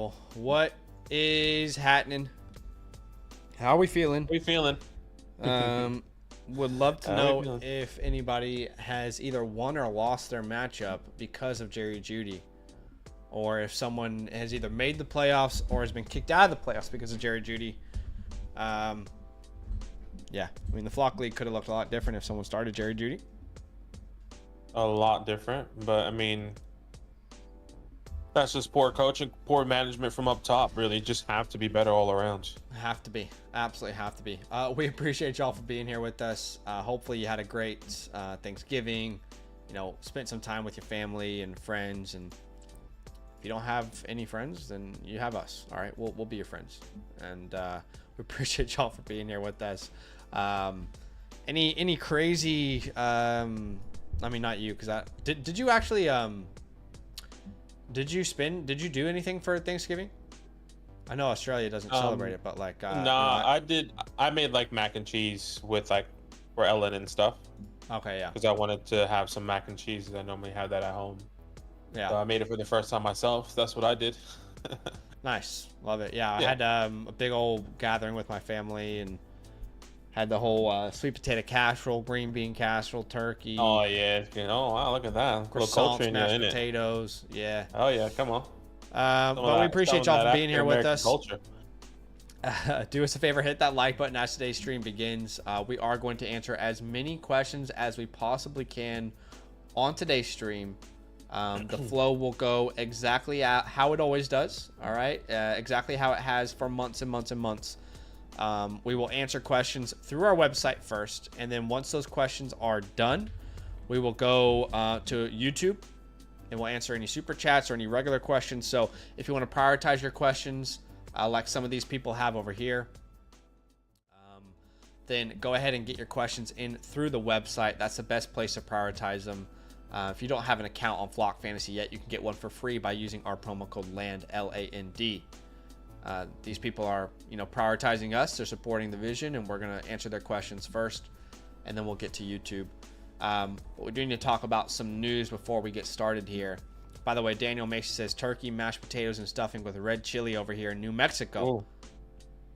people. What is happening? How are we feeling? We feeling? Would love to How we know feeling? if anybody has either won or lost their matchup because of Jerry Jeudy, or if someone has either made the playoffs or has been kicked out of the playoffs because of Jerry Jeudy. Yeah, I mean the Flock League could have looked a lot different if someone started Jerry Jeudy. A lot different, but I mean, that's just poor coaching, poor management from up top. Really, just have to be better all around. Have to be. Absolutely have to be. We appreciate y'all for being here with us. Hopefully you had a great Thanksgiving. You know, spent some time with your family and friends. And if you don't have any friends, then you have us. All right, we'll be your friends. And we appreciate y'all for being here with us. Any crazy? I mean, not you, because did you actually did you do anything for Thanksgiving? I know Australia doesn't celebrate it, but like Nah, I did. I made like mac and cheese with like for Ellen and stuff okay, yeah, because I wanted to have some mac and cheese. 'Cause I normally have that at home. yeah. So I made it for the first time myself. That's what I did. Nice. Love it. Yeah, I Yeah. had a big old gathering with my family and had the whole sweet potato casserole, green bean casserole, turkey, Oh yeah. Oh wow, look at that. Little culture croissants, in you, mashed in it. potatoes. Yeah. Oh yeah, come on. But we appreciate y'all for being here with us. Culture. Do us a favor, hit that like button as today's stream begins. We are going to answer as many questions as we possibly can on today's stream. The flow will go exactly how it always does. All right, exactly how it has for months and months and months. We will answer questions through our website first, and then once those questions are done, we will go to YouTube, and we'll answer any super chats or any regular questions. So if you want to prioritize your questions, like some of these people have over here, then go ahead and get your questions in through the website. That's the best place to prioritize them. If you don't have an account on Flock Fantasy yet, you can get one for free by using our promo code LAND, LAND. These people are, prioritizing us. They're supporting the vision, and we're going to answer their questions first, and then we'll get to YouTube. But we do need to talk about some news before we get started here. By the way, Daniel Macy says turkey, mashed potatoes, and stuffing with red chili over here in New Mexico. Ooh.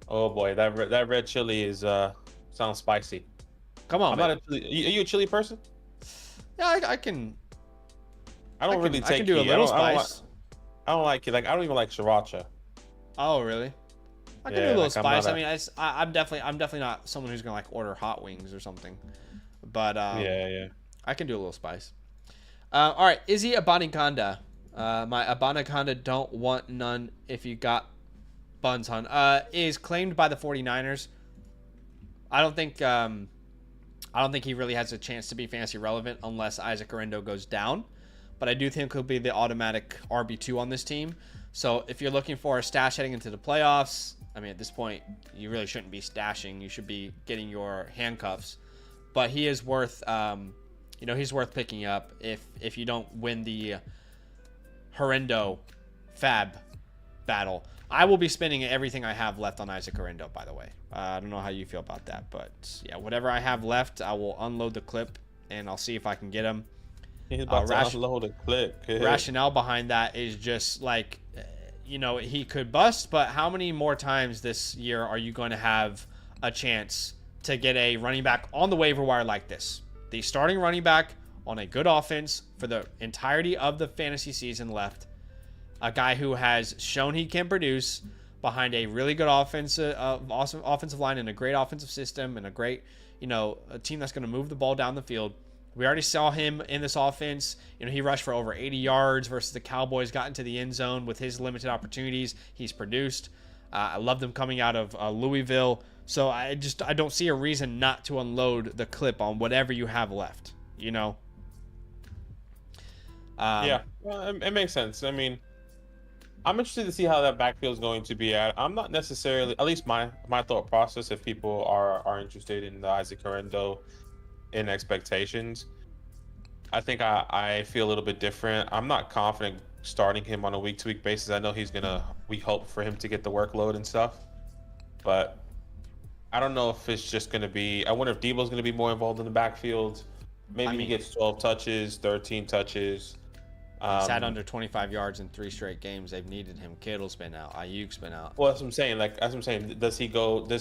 Oh boy, that red chili is sounds spicy. Come on, I'm man. not a chili. Are you a chili person? Yeah, I can. I don't really take. I can do a heat. little I don't spice. I don't like it. Like I don't even like sriracha. Oh, really? I can do a Yeah, little like, I'm spice. not I mean, I'm definitely not someone who's gonna like order hot wings or something. But Yeah. I can do a little spice. All right, Izzy Abanikanda. My Abanikanda don't want none if you got buns, hun. Is claimed by the 49ers. I don't think he really has a chance to be fantasy relevant unless Isaac Orendo goes down. But I do think he'll be the automatic RB2 on this team. So if you're looking for a stash heading into the playoffs, I mean, at this point, you really shouldn't be stashing. You should be getting your handcuffs. But he is worth, he's worth picking up if you don't win the Horrendo Fab battle. I will be spending everything I have left on Isaac Orendo, by the way. I don't know how you feel about that, but yeah, whatever I have left, I will unload the clip and I'll see if I can get him. He's about to unload a clip. Rationale behind that is just like, he could bust, but how many more times this year are you going to have a chance to get a running back on the waiver wire like this? The starting running back on a good offense for the entirety of the fantasy season left. A guy who has shown he can produce behind a really good awesome offensive line and a great offensive system and a great, a team that's going to move the ball down the field. We already saw him in this offense. He rushed for over 80 yards versus the Cowboys, got into the end zone with his limited opportunities. He's produced. I love them coming out of Louisville. So I don't see a reason not to unload the clip on whatever you have left, Yeah, well, it makes sense. I mean, I'm interested to see how that backfield is going to be at. I'm not necessarily, at least my thought process, if people are interested in the Isaac Orendo in expectations, I think I feel a little bit different. I'm not confident starting him on a week-to-week basis. I know we hope for him to get the workload and stuff, but I don't know if it's just going to be, I wonder if Debo's going to be more involved in the backfield. Maybe he gets 12 touches, 13 touches. He's had under 25 yards in 3 straight games. They've needed him. Kittle's been out. Ayuk's been out. Well, that's what I'm saying. Like, that's what I'm saying. Does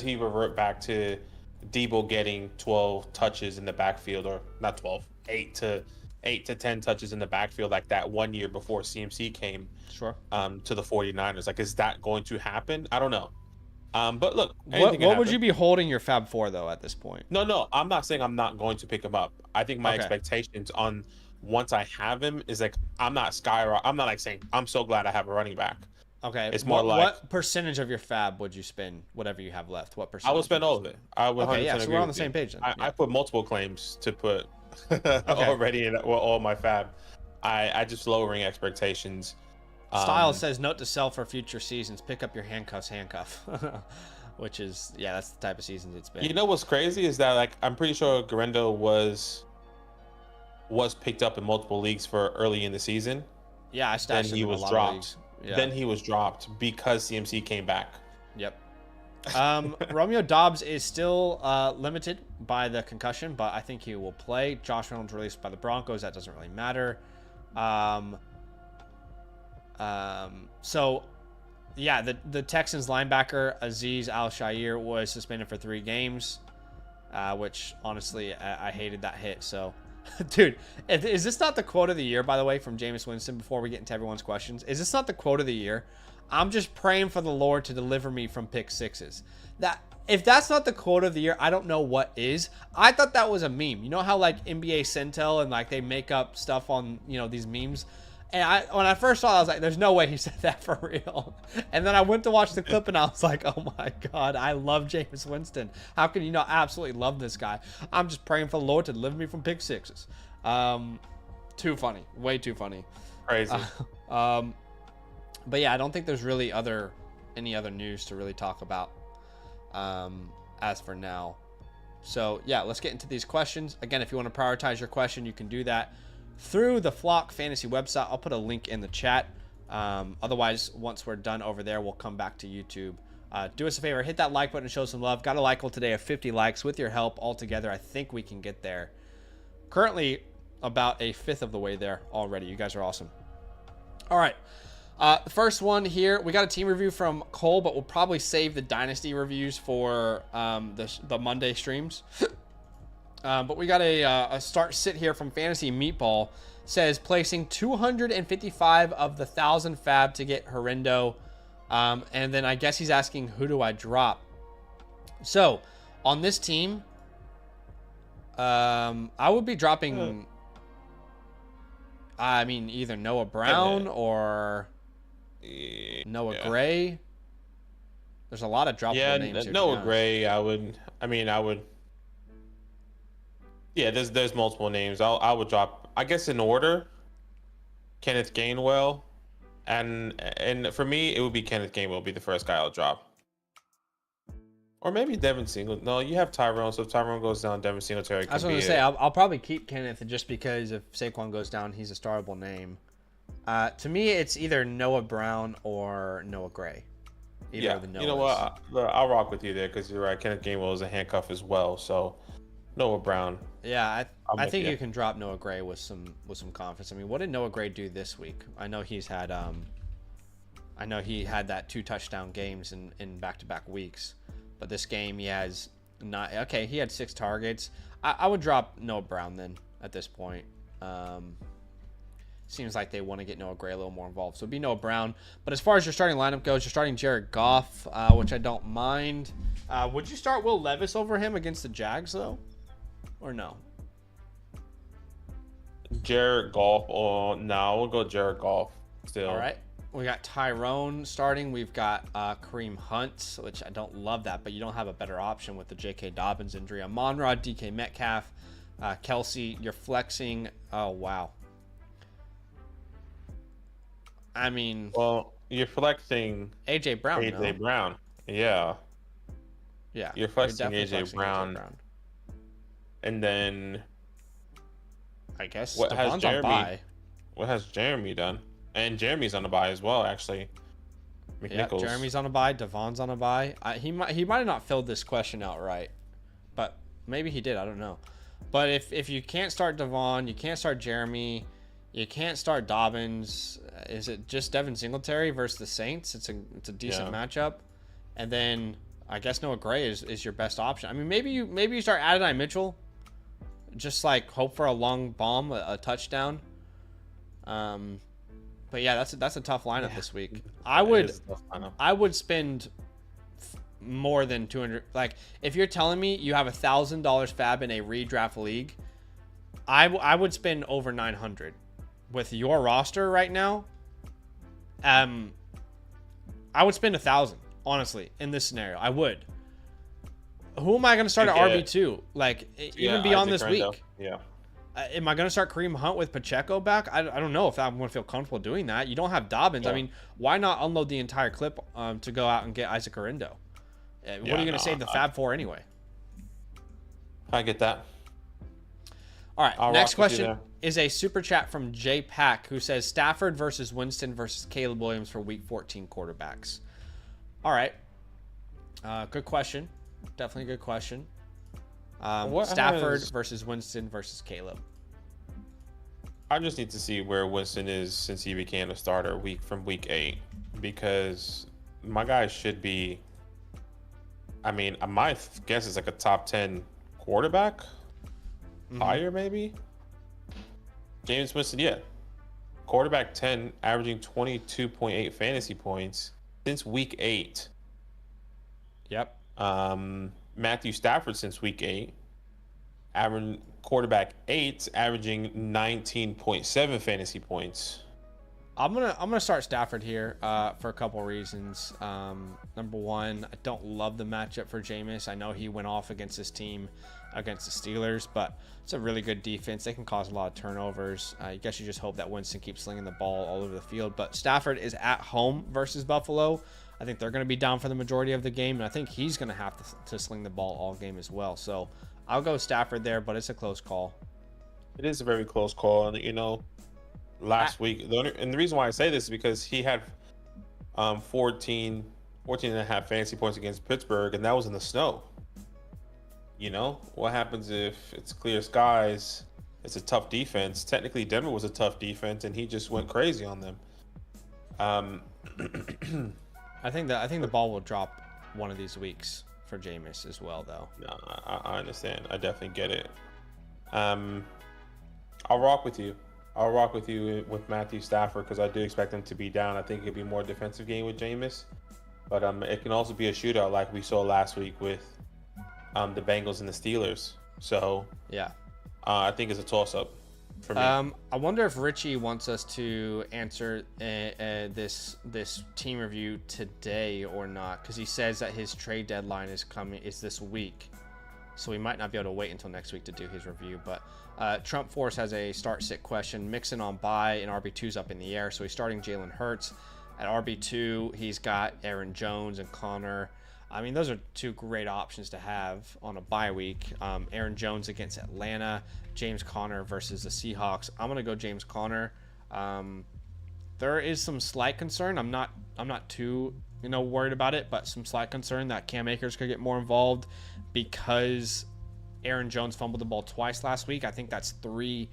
he revert back to Debo getting 12 touches in the backfield, or not 12, 8 to 10 touches in the backfield like that 1 year before CMC came Sure. To the 49ers? Like, is that going to happen? I don't know. But look, what would you be holding your fab for though at this point? No, I'm not saying I'm not going to pick him up. I think my Okay. expectations on once I have him is like, I'm not like saying I'm so glad I have a running back. Okay. It's more like, what percentage of your fab would you spend, whatever you have left? What percentage? I will spend all of it. I would. Okay, yeah, so agree we're on with the same you. page then. I put multiple claims to put Okay. already in all my fab. I just lowering expectations. Styles says, note to self for future seasons, pick up your handcuff. Which is, yeah, that's the type of seasons it's been. You know what's crazy is that, like, I'm pretty sure Garendo was picked up in multiple leagues for early in the season. Yeah, I stashed Then he him in was a lot dropped. of leagues. Yeah. Then he was dropped because CMC came back. Yep. Romeo Dobbs is still limited by the concussion, but I think he will play. Josh Reynolds released by the Broncos. That doesn't really matter. So, yeah, the Texans linebacker Azeez Al-Shaair was suspended for 3 games, which honestly I hated that hit. So, dude, is this not the quote of the year, by the way, from Jameis Winston? Before we get into everyone's questions, is this not the quote of the year? I'm just praying for the Lord to deliver me from pick sixes. If that's not the quote of the year, I don't know what is. I thought that was a meme. You know how like NBA Centel and like they make up stuff on, you know, these memes. And when I first saw it, I was like, there's no way he said that for real. And then I went to watch the clip and I was like, oh my God, I love Jameis Winston. How can you not absolutely love this guy? I'm just praying for the Lord to deliver me from pick sixes. Too funny. Way too funny. Crazy. But yeah, I don't think there's really any other news to really talk about as for now. So yeah, let's get into these questions. Again, if you want to prioritize your question, you can do that through the Flock Fantasy website. I'll put a link in the chat. Otherwise, once we're done over there, we'll come back to YouTube. Do us a favor, hit that like button and show some love. Got a like goal today of 50 likes. With your help altogether, I think we can get there. Currently about a fifth of the way there already. You guys are awesome. All right. The first one here, we got a team review from Cole, but we'll probably save the Dynasty reviews for the Monday streams. But we got a start sit here from Fantasy Meatball. Says placing 255 of the 1,000 fab to get Horrendo. And then I guess he's asking, who do I drop? So on this team, I would be dropping, I mean, either Noah Brown or Noah Gray. There's a lot of droppable names here. Noah Gray, I would. Yeah, there's multiple names. I would drop, I guess in order, Kenneth Gainwell, and for me it would be Kenneth Gainwell would be the first guy I'll drop. Or maybe Devin Singletary. No, you have Tyrone, so if Tyrone goes down, Devin Singletary. I was going to say I'll probably keep Kenneth just because if Saquon goes down, he's a startable name. To me, it's either Noah Brown or Noah Gray. Either of the Noahs. You know what? I'll rock with you there because you're right. Kenneth Gainwell is a handcuff as well, so Noah Brown. Yeah, I think you can drop Noah Gray with some confidence. I mean, what did Noah Gray do this week? I know he's had he had that 2 touchdown games in back-to-back weeks, but this game he has not. Okay, he had 6 targets. I would drop Noah Brown then at this point. Seems like they want to get Noah Gray a little more involved, so it'd be Noah Brown. But as far as your starting lineup goes, you're starting Jared Goff, which I don't mind. Would you start Will Levis over him against the Jags though? Or no? Jared Goff. Oh, no, we'll go Jared Goff still. All right. We got Tyrone starting. We've got Kareem Hunt, which I don't love that, but you don't have a better option with the J.K. Dobbins injury. Amon-Ra, DK Metcalf, Kelsey. You're flexing. Oh, wow. I mean... Well, you're flexing... A.J. Brown, A.J. Brown. Yeah. Yeah. You're flexing A.J. Brown. And then... I guess what has Devon's on bye. What has Jeremy done? And Jeremy's on a bye as well, actually. McNichols. Yeah, Jeremy's on a bye. Devon's on a bye. He might have not filled this question out right, but maybe he did. I don't know. But if you can't start Devon, you can't start Jeremy. You can't start Dobbins. Is it just Devin Singletary versus the Saints? It's a decent matchup, and then I guess Noah Gray is your best option. I mean, maybe you start Adonai Mitchell, just like hope for a long bomb, a touchdown. But yeah, that's a tough lineup this week. I would spend more than 200. Like, if you're telling me you have $1,000 fab in a redraft league, I would spend over 900 with your roster right now. I would spend 1,000 honestly in this scenario. I would. Who am I going to start at RB2? Like, even beyond this week? Yeah. Am I going to start Kareem Hunt with Pacheco back? I don't know if I'm going to feel comfortable doing that. You don't have Dobbins. Yeah. I mean, why not unload the entire clip to go out and get Isaac Orindo? What are you going to save the fab for anyway? I get that. All right, next question is a super chat from Jay Pack, who says Stafford versus Winston versus Caleb Williams for Week 14 quarterbacks. All right, good question. Definitely a good question. Stafford versus Winston versus Caleb. I just need to see where Winston is since he became a starter from week 8, because my guy should be. I mean, my guess is like a top 10 quarterback, higher maybe. Jameis Winston, yeah, quarterback 10, averaging 22.8 fantasy points since week 8. Yep. Matthew Stafford since week 8, quarterback 8, averaging 19.7 fantasy points. I'm gonna start Stafford here for a couple reasons. Number one, I don't love the matchup for Jameis. I know he went off against his team against the Steelers, but it's a really good defense. They can cause a lot of turnovers. I guess you just hope that Winston keeps slinging the ball all over the field. But Stafford is at home versus Buffalo. I think they're going to be down for the majority of the game, and I think he's going to have to sling the ball all game as well. So I'll go Stafford there, but it's a close call. It is a very close call, and last week, and the reason why I say this is because he had 14 and a half fantasy points against Pittsburgh, and that was in the snow. What happens if it's clear skies? It's a tough defense. Technically, Denver was a tough defense, and he just went crazy on them. I think the ball will drop one of these weeks for Jameis as well, though. No, I understand. I definitely get it. I'll rock with you. I'll rock with you with Matthew Stafford because I do expect him to be down. I think it'll be more defensive game with Jameis, but it can also be a shootout like we saw last week with the Bengals and the Steelers. So yeah, I think it's a toss-up for me. I wonder if Richie wants us to answer this team review today or not, because he says that his trade deadline is this week, so we might not be able to wait until next week to do his review. But Trump Force has a start-sit question. Mixon on bye and RB2's up in the air, so he's starting Jalen Hurts. At RB2, he's got Aaron Jones and Connor. I mean, those are two great options to have on a bye week. Aaron Jones against Atlanta, James Conner versus the Seahawks. I'm gonna go James Conner. There is some slight concern. I'm not too worried about it, but some slight concern that Cam Akers could get more involved because Aaron Jones fumbled the ball twice last week. I think that's 3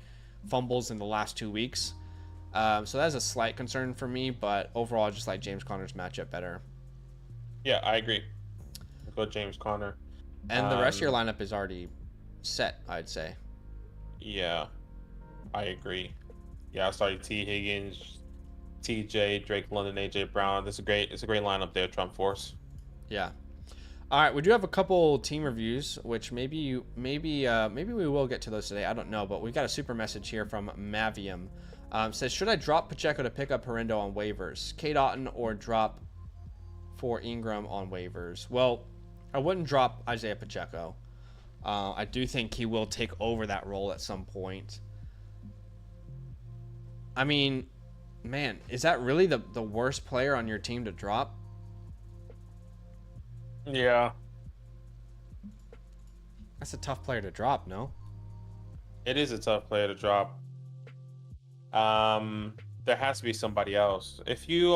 fumbles in the last 2 weeks. So that's a slight concern for me, but overall, I just like James Conner's matchup better. Yeah, I agree. I'll go James Conner. And the rest of your lineup is already set, I'd say. Yeah, I agree. Yeah, I'll start T. Higgins, TJ, Drake London, AJ Brown. It's a great lineup there, Trump Force. Yeah. All right, we do have a couple team reviews, which maybe we will get to those today. I don't know, but we've got a super message here from Mavium. Says, should I drop Pacheco to pick up Herindo on waivers? Kate Otten or drop for Ingram on waivers? Well, I wouldn't drop Isaiah Pacheco. I do think he will take over that role at some point. I mean, man, is that really the worst player on your team to drop? Yeah. That's a tough player to drop, no? It is a tough player to drop. There has to be somebody else. If you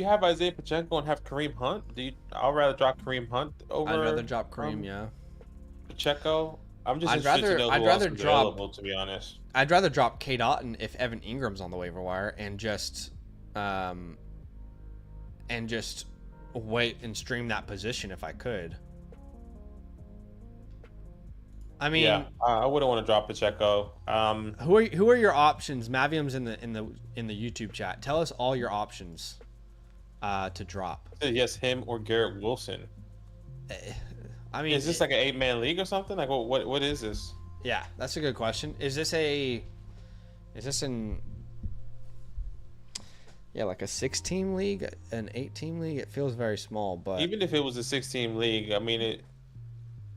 have Isaiah Pacheco and have Kareem Hunt, I'd rather drop Kareem Hunt over. I'd rather drop Kareem, yeah. Pacheco. I'm just I'd interested to rather know I'd who else rather is drop available, to be honest. I'd rather drop Kate Otten if Evan Ingram's on the waiver wire um and just wait and stream that position if I could. I mean, Yeah, I wouldn't want to drop Pacheco. who are your options? Mavium's in the YouTube chat. Tell us all your options to drop. Yes, him or Garrett Wilson. I mean, Is this like an 8-man league or something? Like, what is this? yeah, that's a good question. Is this in like a 6-team league, an 8-team league? It feels very small, but Even if it was a 6-team league, I mean,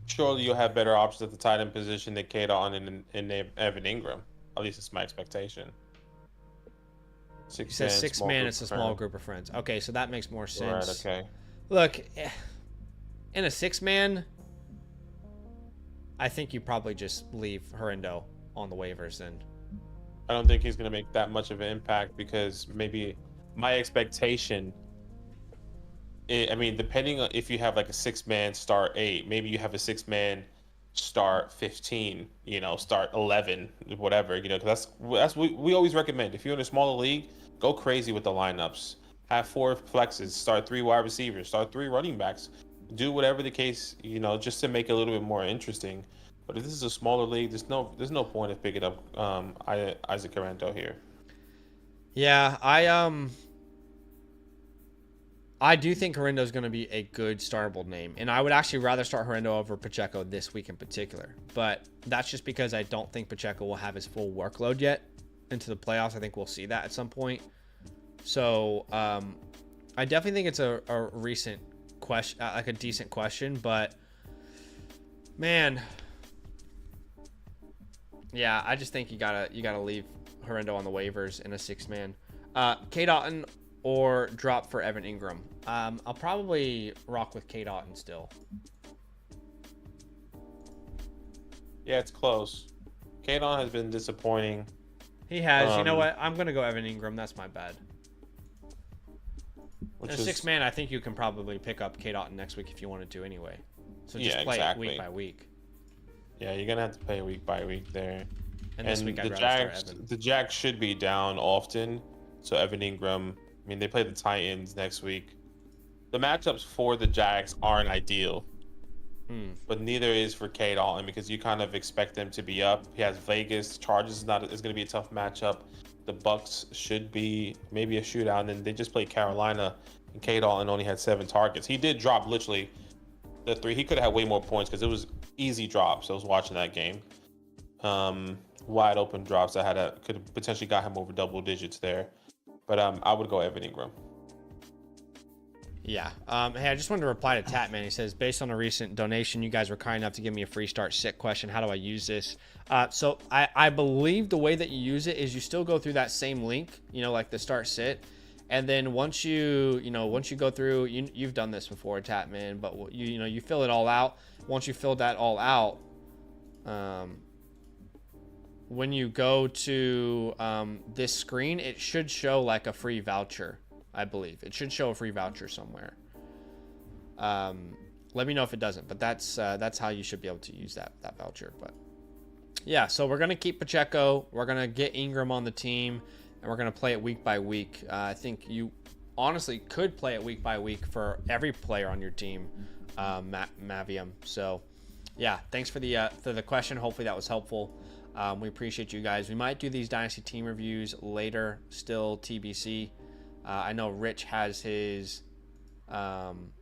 surely you'll have better options at the tight end position than Kate Otten and Evan Ingram. At least it's my expectation. It says 6-man. It's a small group of friends. Okay, so that makes more sense. Right. Okay. Look, in a 6-man, I think you probably just leave Herindo on the waivers then. I don't think he's going to make that much of an impact because maybe my expectation. I mean, depending on if you have like a 6-man start 8, maybe you have a 6-man start 15, start 11, whatever, because that's what we always recommend. If you're in a smaller league, go crazy with the lineups. Have 4 flexes, start 3 wide receivers, start 3 running backs. Do whatever the case, just to make it a little bit more interesting. But if this is a smaller league, there's no point of picking up Isaac Carrendo here. Yeah, I do think Herindo is going to be a good startable name, and I would actually rather start Herindo over Pacheco this week in particular. But that's just because I don't think Pacheco will have his full workload yet into the playoffs. I think we'll see that at some point. So I definitely think it's a recent question, like a decent question. But man, yeah, I just think you gotta leave Herindo on the waivers in a 6-man. Kate Otten or drop for Evan Ingram. I'll probably rock with Kate Otten still. Yeah, it's close. Kate Otten has been disappointing. He has. You know what? I'm gonna go Evan Ingram. That's my bad. In a 6-man, I think you can probably pick up Kate Otten next week if you wanted to anyway. So just play it week by week. Yeah, you're gonna have to play week by week there. And this week I'd rather start Evan. The Jags should be down often, so Evan Ingram. I mean, they play the Titans next week. The matchups for the Jags aren't ideal, but neither is for Kate Otten because you kind of expect them to be up. He has Vegas. Chargers is going to be a tough matchup. The Bucks should be maybe a shootout, and then they just played Carolina, and Kate Otten only had 7 targets. He did drop literally the 3. He could have had way more points because it was easy drops. I was watching that game. Wide open drops that could have potentially got him over double digits there. But I would go Evan Ingram. Yeah. Hey, I just wanted to reply to Tatman. He says, based on a recent donation, you guys were kind enough to give me a free start sit question. How do I use this? So I believe the way that you use it is you still go through that same link, like the start sit. And then once you go through, you've done this before, Tatman, but you fill it all out. Once you filled that all out, when you go to this screen, it should show like a free voucher. I believe it should show a free voucher somewhere. Let me know if it doesn't, but that's how you should be able to use that voucher. But yeah, so we're gonna keep Pacheco. We're gonna get Ingram on the team, and we're gonna play it week by week. I think you honestly could play it week by week for every player on your team, Mavium. So yeah, thanks for the question. Hopefully that was helpful. We appreciate you guys. We might do these Dynasty team reviews later, still TBC. I know Rich has his deadline.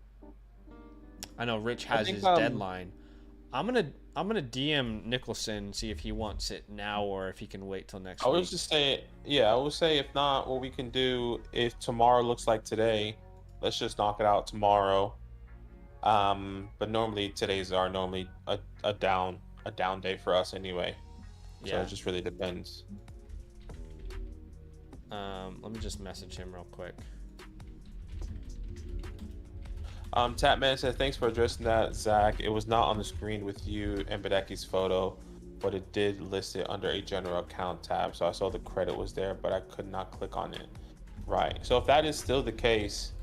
I'm gonna DM Nicholson, see if he wants it now or if he can wait till next week. I would say if not, what we can do, if tomorrow looks like today, let's just knock it out tomorrow. But normally today's are normally a down day for us anyway. So it just really depends. Let me just message him real quick. Tatman said, thanks for addressing that, Zach. It was not on the screen with you and Bedeki's photo, but it did list it under a general account tab. So I saw the credit was there, but I could not click on it. Right. So if that is still the case,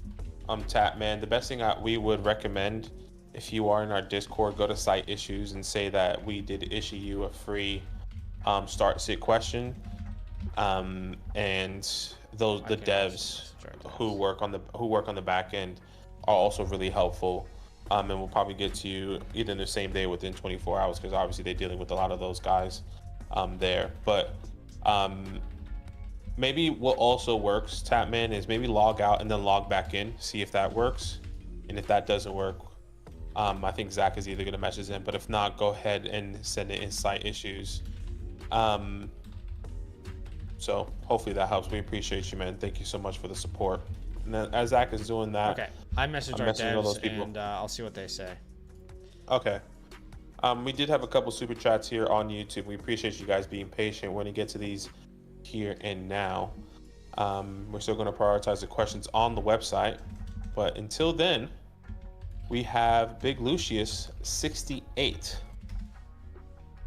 Tatman, the best thing we would recommend if you are in our Discord, go to site issues and say that we did issue you a free start sit question. And those I the can actually devs message our who devs. work on the back end are also really helpful. And we'll probably get to you either in the same day within 24 hours because obviously they're dealing with a lot of those guys there. But um, maybe what also works, Tapman, is maybe log out and then log back in, see if that works. And if that doesn't work, I think Zach is either going to message in, but if not, go ahead and send it in site issues. Um, so hopefully that helps. We appreciate you, man. Thank you so much for the support. And then as Zach is doing that, Okay, I messaged I'm our messaging all those devs people. and I'll see what they say. Okay. We did have a couple super chats here on YouTube. We appreciate you guys being patient. We're going to get to these here and now. We're still going to prioritize the questions on the website. But until then, we have Big Lucius 68. It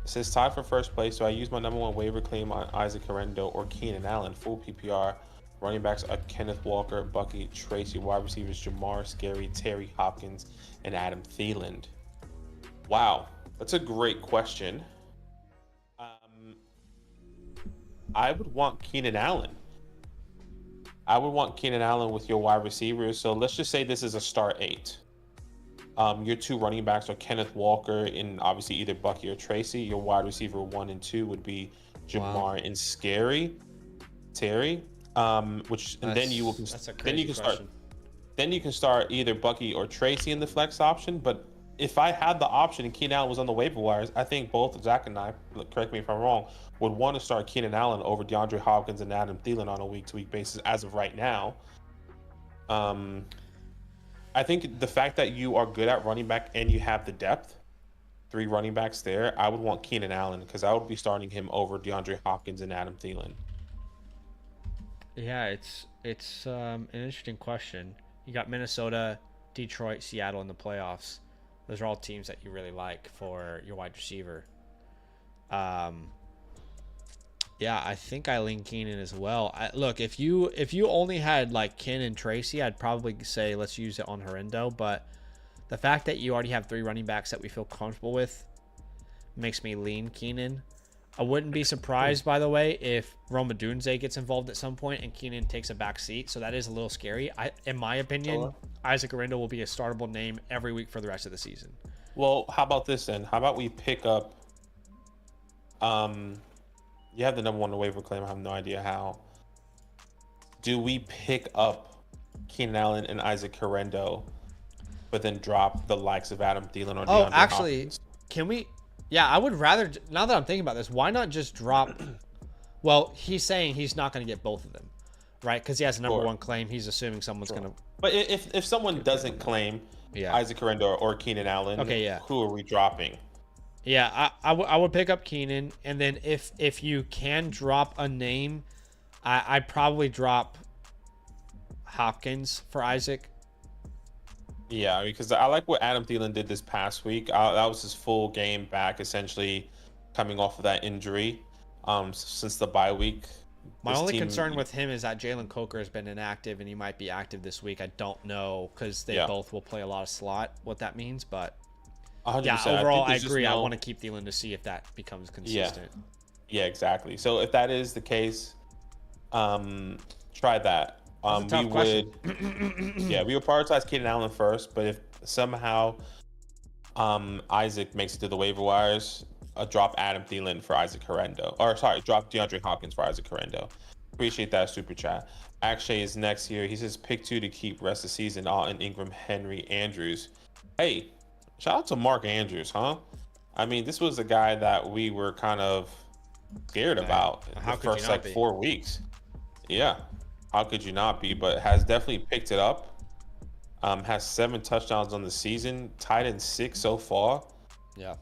says tied for first place. So I use my number one waiver claim on Isaac Herendo or Keenan Allen, full PPR. Running backs are Kenneth Walker, Bucky, Tracy. Wide receivers Jamar, Scary, Terry Hopkins, and Adam Thielen. Wow, that's a great question. I would want Keenan Allen. I would want Keenan Allen with your wide receivers. So let's just say this is a start 8. Your 2 running backs are Kenneth Walker and obviously either Bucky or Tracy. Your wide receiver 1 and 2 would be Jamar and Scary, Terry. Which and then you will That's a then you crazy can question. start then you can start either Bucky or Tracy in the flex option. But if I had the option and Keenan Allen was on the waiver wires, I think both Zach and I, correct me if I'm wrong, would want to start Keenan Allen over DeAndre Hopkins and Adam Thielen on a week-to-week basis as of right now. I think the fact that you are good at running back and you have the depth, 3 running backs there, I would want Keenan Allen because I would be starting him over DeAndre Hopkins and Adam Thielen. Yeah, it's an interesting question. You got Minnesota, Detroit, Seattle in the playoffs. Those are all teams that you really like for your wide receiver. Yeah, I think I lean Keenan as well. Look, if you only had like Ken and Tracy, I'd probably say let's use it on Herendo. But the fact that you already have 3 running backs that we feel comfortable with makes me lean Keenan. I wouldn't be surprised, by the way, if Roma Dunze gets involved at some point and Keenan takes a back seat. So that is a little scary. In my opinion, Isaac Herendo will be a startable name every week for the rest of the season. Well, how about this then? How about we pick up you have the number 1 waiver claim. I have no idea how. Do we pick up Keenan Allen and Isaac Herendo, but then drop the likes of Adam Thielen or DeAndre Actually, Hopkins? can we? Yeah, I would rather. Now that I'm thinking about this, why not just drop? Well, he's saying he's not going to get both of them, right? Because he has a number 1 claim. He's assuming someone's going to. But if someone doesn't claim Isaac Herendo or Keenan Allen, who are we dropping? Yeah, I would pick up Keenan, and then if you can drop a name, I'd probably drop Hopkins for Isaac. Yeah, because I like what Adam Thielen did this past week. That was his full game back, essentially coming off of that injury since the bye week. My only concern with him is that Jalen Coker has been inactive, and he might be active this week. I don't know because they both will play a lot of slot, what that means, but 100%. yeah, overall, I agree. I want to keep Thielen to see if that becomes consistent. Yeah, exactly. So if that is the case, try that. That's a tough question. We would prioritize Keenan Allen first, but if somehow Isaac makes it to the waiver wires, drop Adam Thielen for Isaac Herendo. Or sorry, drop DeAndre Hopkins for Isaac Herendo. Appreciate that super chat. Akshay is next here. He says pick 2 to keep rest of the season. Alton, Ingram, Henry, Andrews. Hey, shout out to Mark Andrews, huh? I mean, this was a guy that we were kind of scared about in the first 4 weeks. Yeah. How could you not be? But has definitely picked it up. Has 7 touchdowns on the season, tied in 6 so far. Yeah.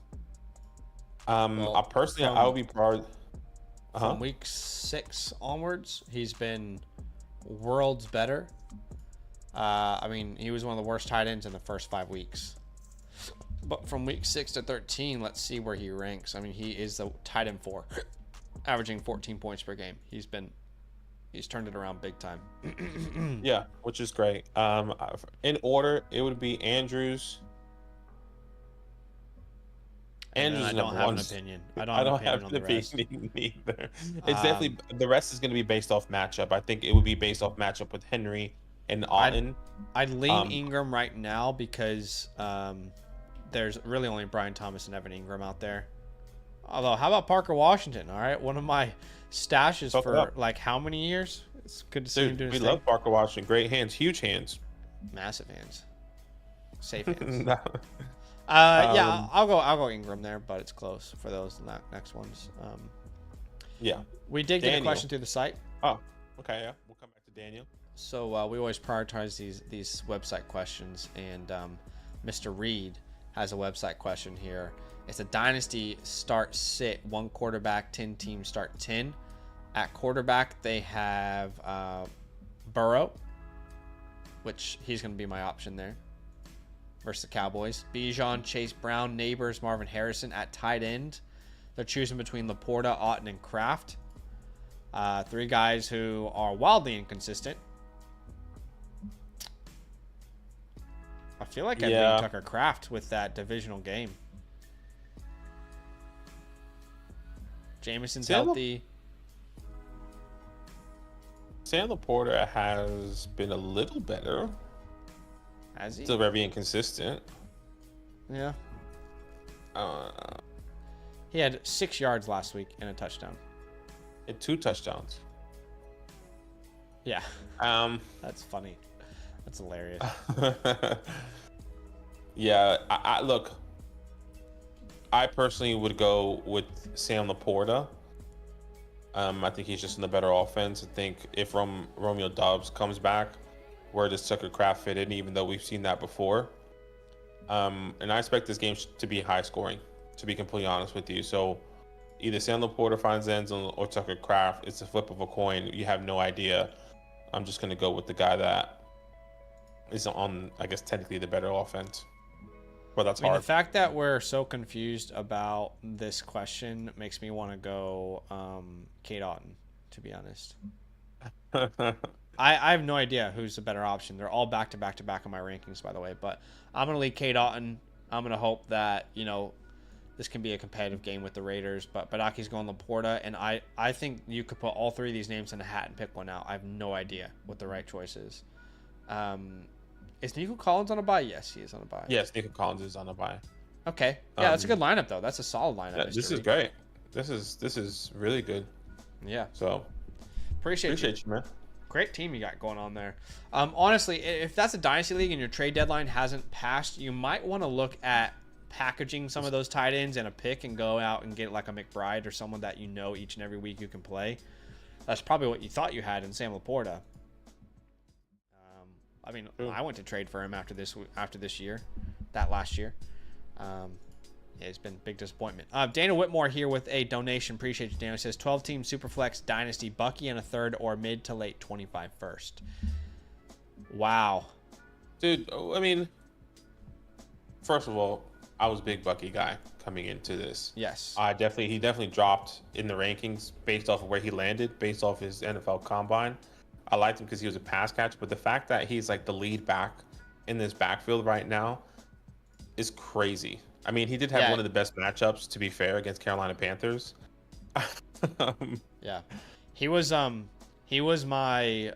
I personally, I would be proud. From week 6 onwards, he's been worlds better. I mean, he was one of the worst tight ends in the first 5 weeks. But from week 6 to 13, let's see where he ranks. I mean, he is the tight end 4, averaging 14 points per game. He's turned it around big time. Yeah, which is great. In order, it would be Andrews, And then Andrews I is don't number have one. an opinion. I don't I have an don't opinion have on an the rest. opinion either. It's Um, definitely the rest is going to be based off matchup. I think it would be based off matchup with Henry and I'd Alton. I'd lean Um, Ingram right now because there's really only Brian Thomas and Evan Ingram out there. Although, how about Parker Washington? All right, one of my stashes Talk it for up. like how many years? It's good to see him Dude, doing we his thing. love Parker Washington. Great hands, huge hands. Massive hands, safe hands. No. Yeah, I'll go Ingram there, but it's close for those next ones. Yeah. We did get a Daniel. question through the site, Oh, okay. Yeah, we'll come back to Daniel. so we always prioritize these website questions. And Mr. Reed has a website question here. It's a dynasty start sit 1 quarterback 10 team start 10. At quarterback they have Burrow, which he's going to be my option there versus the Cowboys. Bijan, Chase Brown, Neighbors, Marvin Harrison. At tight end, they're choosing between Laporta, Otton, and Kraft. 3 guys who are wildly inconsistent. I feel like I'd lean Tucker Kraft with that divisional game. Jameson's healthy. Sam Laporta has been a little better. Has he? Still very inconsistent. Yeah. Uh, He had 6 yards last week and a touchdown. and 2 touchdowns. Yeah. Um, That's funny. That's hilarious. yeah. I look. I personally would go with Sam Laporta. I think he's just in the better offense. I think if Romeo Doubs comes back, where does Tucker Kraft fit in? Even though we've seen that before. And I expect this game to be high scoring. To be completely honest with you, so either Sam Laporta finds the end zone or Tucker Kraft. It's a flip of a coin. You have no idea. I'm just gonna go with the guy that is on, I guess, technically the better offense. But that's I mean, hard. the fact that we're so confused about this question makes me want to go Kate Otten, to be honest. I have no idea who's the better option. They're all back to back to back in my rankings, by the way. But I'm going to lead Kate Otten. I'm going to hope that, this can be a competitive game with the Raiders. But Badaki's going Laporta. And I think you could put all 3 of these names in a hat and pick one out. I have no idea what the right choice is. Is Nico Collins on a bye? Yes, he is on a bye. Yes, Nico Collins is on a bye. Okay. Yeah, that's a good lineup, though. That's a solid lineup. Yeah, Mr. this is Reed. great. This is really good. Yeah. So Appreciate you. you, man. Great team you got going on there. Honestly, if that's a dynasty league and your trade deadline hasn't passed, you might want to look at packaging some of those tight ends in a pick and go out and get like a McBride or someone that each and every week you can play. That's probably what you thought you had in Sam Laporta. I mean, I went to trade for him after this year, that last year. Yeah, it's been a big disappointment. Daniel Whitmore here with a donation. Appreciate you, Daniel. Says 12-team Superflex Dynasty, Bucky in a third or mid to late 25 first. Wow. Dude, I mean, first of all, I was a big Bucky guy coming into this. Yes. He definitely dropped in the rankings based off of where he landed, based off his NFL combine. I liked him because he was a pass catcher, but the fact that he's like the lead back in this backfield right now is crazy. I mean, he did have one of the best matchups, to be fair, against Carolina Panthers. Yeah, he was my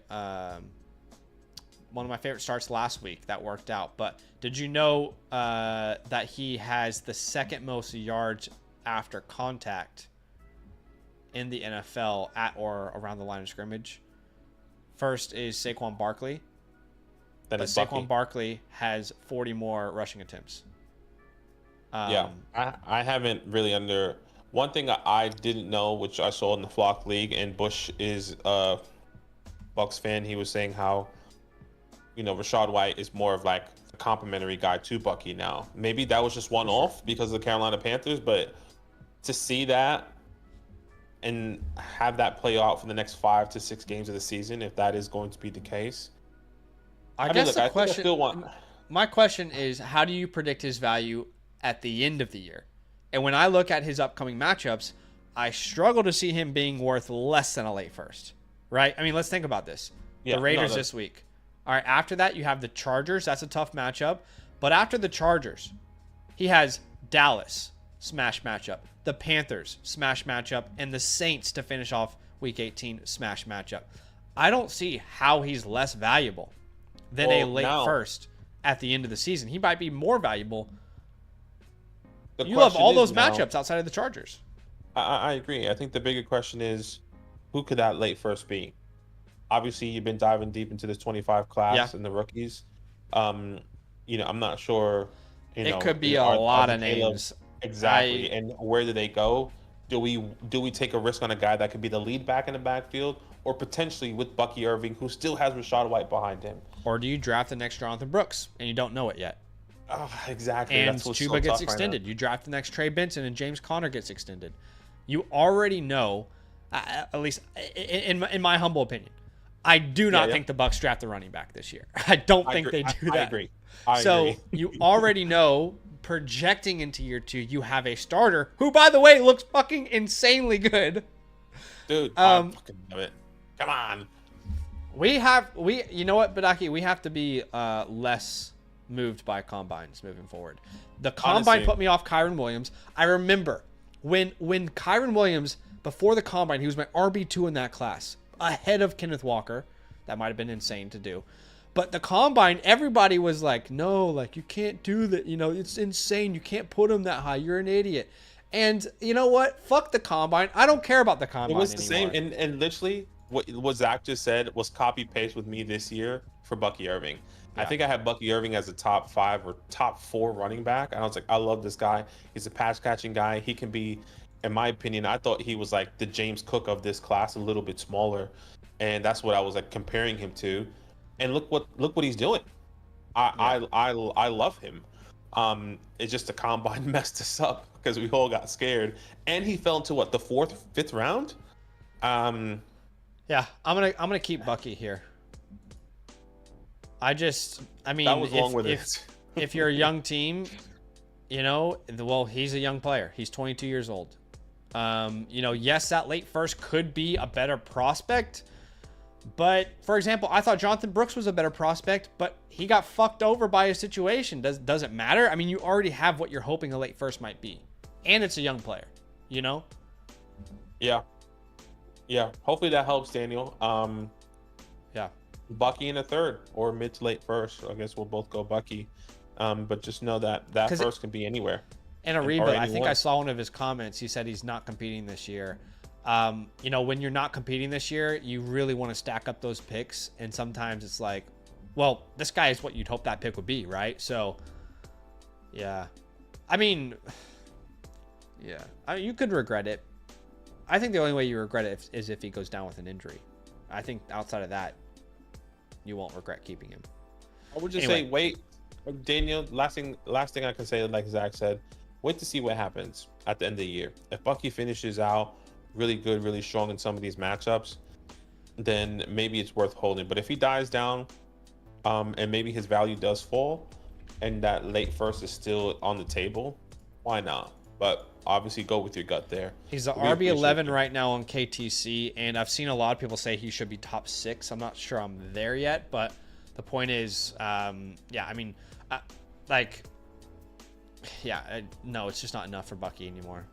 one of my favorite starts last week. That worked out. But did you know that he has the second most yards after contact in the NFL at or around the line of scrimmage? First is Saquon Barkley. But Saquon Barkley has 40 more rushing attempts. Yeah, I haven't really one thing I didn't know, which I saw in the Flock League, and Bush is a Bucks fan. He was saying how, Rachaad White is more of like a complimentary guy to Bucky now. Maybe that was just one off because of the Carolina Panthers, but to see that and have that play out for the next 5 to 6 games of the season, if that is going to be the case. I guess the question. My question is, how do you predict his value at the end of the year? And when I look at his upcoming matchups, I struggle to see him being worth less than a late first. Right? I mean, let's think about this. The Raiders this week. All right, after that, you have the Chargers. That's a tough matchup. But after the Chargers, he has Dallas, smash matchup. The Panthers, smash matchup. And the Saints to finish off Week 18, smash matchup. I don't see how he's less valuable than a late first at the end of the season. He might be more valuable. You love all those matchups outside of the Chargers. I agree. I think the bigger question is, who could that late first be? Obviously, you've been diving deep into this 25 class and the rookies. I'm not sure. It could be a lot of names. Exactly. And where do they go? Do we take a risk on a guy that could be the lead back in the backfield, or potentially with Bucky Irving, who still has Rachaad White behind him? Or do you draft the next Jonathan Brooks and you don't know it yet? Exactly. And Chuba gets extended. You draft the next Trey Benson and James Conner gets extended. You already know, at least in my humble opinion, I do not think the Bucs draft the running back this year. I don't think they do that. I agree. So you already know, projecting into year 2, you have a starter who, by the way, looks fucking insanely good. Dude, I fucking love it. Come on. You know what, Badaki? We have to be less moved by combines moving forward. The combine put me off Kyren Williams. I remember when Kyren Williams, before the combine, he was my RB2 in that class, ahead of Kenneth Walker. That might have been insane to do. But the combine, everybody was like, no, like, you can't do that. You know, it's insane. You can't put him that high. You're an idiot. And you know what? Fuck the combine. I don't care about the combine. It was the anymore. same. And literally, what Zach just said was copy paste with me this year for Bucky Irving. Yeah. I think I had Bucky Irving as a top 5 or top 4 running back. And I was like, I love this guy. He's a pass catching guy. He can be, in my opinion, I thought he was like the James Cook of this class, a little bit smaller. And that's what I was like comparing him to. And look what he's doing. I love him. It's just the combine messed us up because we all got scared. And he fell into the 4th, 5th round. Yeah, I'm gonna keep Bucky here. I mean, that was long with it. If you're a young team, he's a young player. He's 22 years old. Yes, that late first could be a better prospect. But, for example, I thought Jonathan Brooks was a better prospect, but he got fucked over by a situation. Does it matter? I mean, you already have what you're hoping a late first might be. And it's a young player, Yeah. Yeah. Hopefully that helps, Daniel. Yeah. Bucky in a 3rd or mid to late first. I guess we'll both go Bucky. But just know that first can be anywhere. And Ariba, I think I saw one of his comments. He said he's not competing this year. When you're not competing this year, you really want to stack up those picks. And sometimes it's like, well, this guy is what you'd hope that pick would be, right? So, yeah. I mean, you could regret it. I think the only way you regret it is if he goes down with an injury. I think outside of that, you won't regret keeping him. I would just say, wait, Daniel, last thing I can say, like Zach said, wait to see what happens at the end of the year. If Bucky finishes out really good, really strong in some of these matchups, then maybe it's worth holding. But if he dies down, and maybe his value does fall, and that late first is still on the table, why not? But obviously go with your gut there. He's the RB11 right now on KTC, and I've seen a lot of people say he should be top 6. I'm not sure I'm there yet, but the point is, no, it's just not enough for Bucky anymore.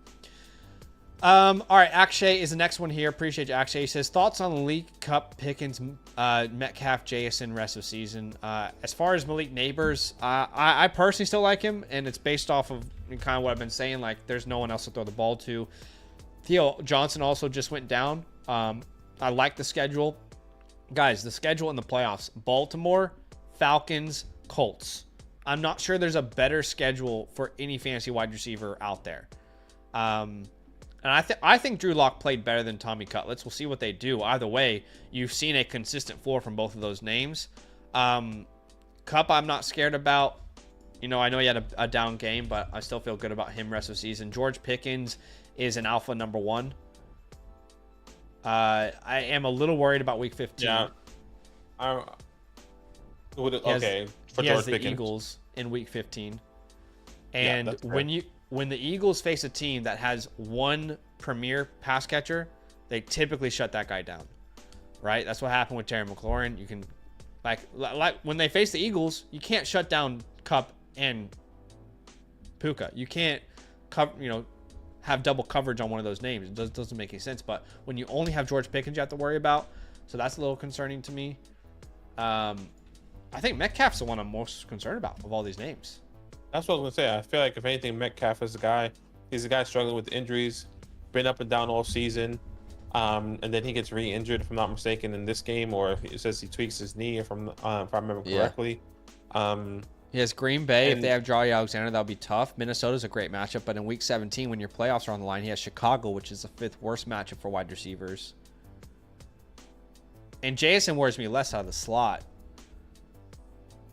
All right, Akshay is the next one here. Appreciate you, Akshay. He says, thoughts on League Cup Pickens, Metcalf, Jason, rest of season. As far as Malik Neighbors, I personally still like him, and it's based off of kind of what I've been saying. Like, there's no one else to throw the ball to. Theo Johnson also just went down. I like the schedule. Guys, the schedule in the playoffs. Baltimore, Falcons, Colts. I'm not sure there's a better schedule for any fantasy wide receiver out there. And I think Drew Lock played better than Tommy Cutlets. We'll see what they do. Either way, you've seen a consistent floor from both of those names. Cup, I'm not scared about. I know he had a down game, but I still feel good about him rest of the season. George Pickens is an alpha number 1. I am a little worried about week 15. Yeah. For he has the Eagles in week 15. And when the Eagles face a team that has one premier pass catcher, they typically shut that guy down, right? That's what happened with Terry McLaurin. You can, like when they face the Eagles, you can't shut down Kupp and Puka. You can't have double coverage on one of those names. It doesn't make any sense. But when you only have George Pickens, you have to worry about. So that's a little concerning to me. I think Metcalf's the one I'm most concerned about of all these names. That's what I was gonna say. I feel like if anything, Metcalf is the guy. He's a guy struggling with injuries, been up and down all season, and then he gets re-injured, if I'm not mistaken, in this game, or it says he tweaks his knee, if I remember correctly. He has Green Bay. If they have Jair Alexander, that'll be tough. Minnesota's a great matchup, but in Week 17, when your playoffs are on the line, he has Chicago, which is the 5th worst matchup for wide receivers. And JSN worries me less out of the slot.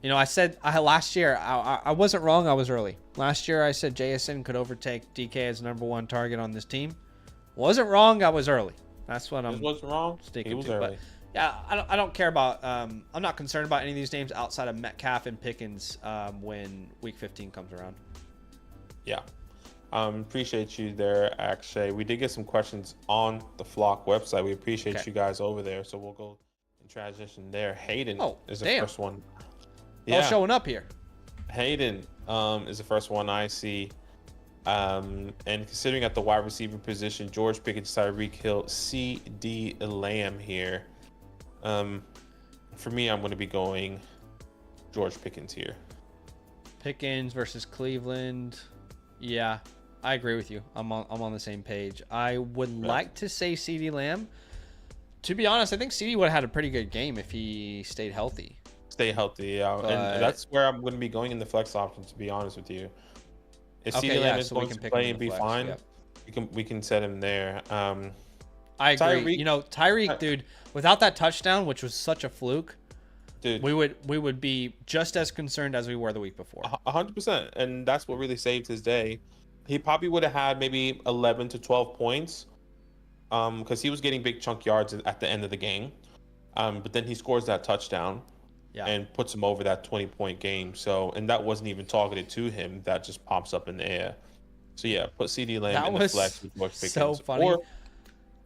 I said last year, I wasn't wrong. I was early. Last year, I said JSN could overtake DK as number 1 target on this team. Wasn't wrong. I was early. That's what I'm wasn't wrong. Sticking he was to. early. But yeah, I don't care about. I'm not concerned about any of these names outside of Metcalf and Pickens when Week 15 comes around. Yeah. Appreciate you there, Akshay. We did get some questions on the Flock website. We appreciate you guys over there. So we'll go and transition there. Hayden is the first one. All showing up here. Hayden is the first one I see. And considering at the wide receiver position, George Pickens, Tyreek Hill, CeeDee Lamb here. For me, I'm going to be going George Pickens here. Pickens versus Cleveland. Yeah, I agree with you. I'm on the same page. I would like to say CeeDee Lamb. To be honest, I think CeeDee would have had a pretty good game if he stayed healthy. Stay healthy, yeah. And that's where I'm going to be going in the flex option, to be honest with you. If CeeDee Lamb is going to play and be fine, we can set him there. I agree. Tyreek, dude, without that touchdown, which was such a fluke, dude, we would be just as concerned as we were the week before. 100%, and that's what really saved his day. He probably would have had maybe 11 to 12 points, because he was getting big chunk yards at the end of the game. But then he scores that touchdown. Yeah. And puts him over that 20-point game. So, and that wasn't even targeted to him. That just pops up in the air. So yeah, put CeeDee Lamb in the flex with George Pickens. So funny.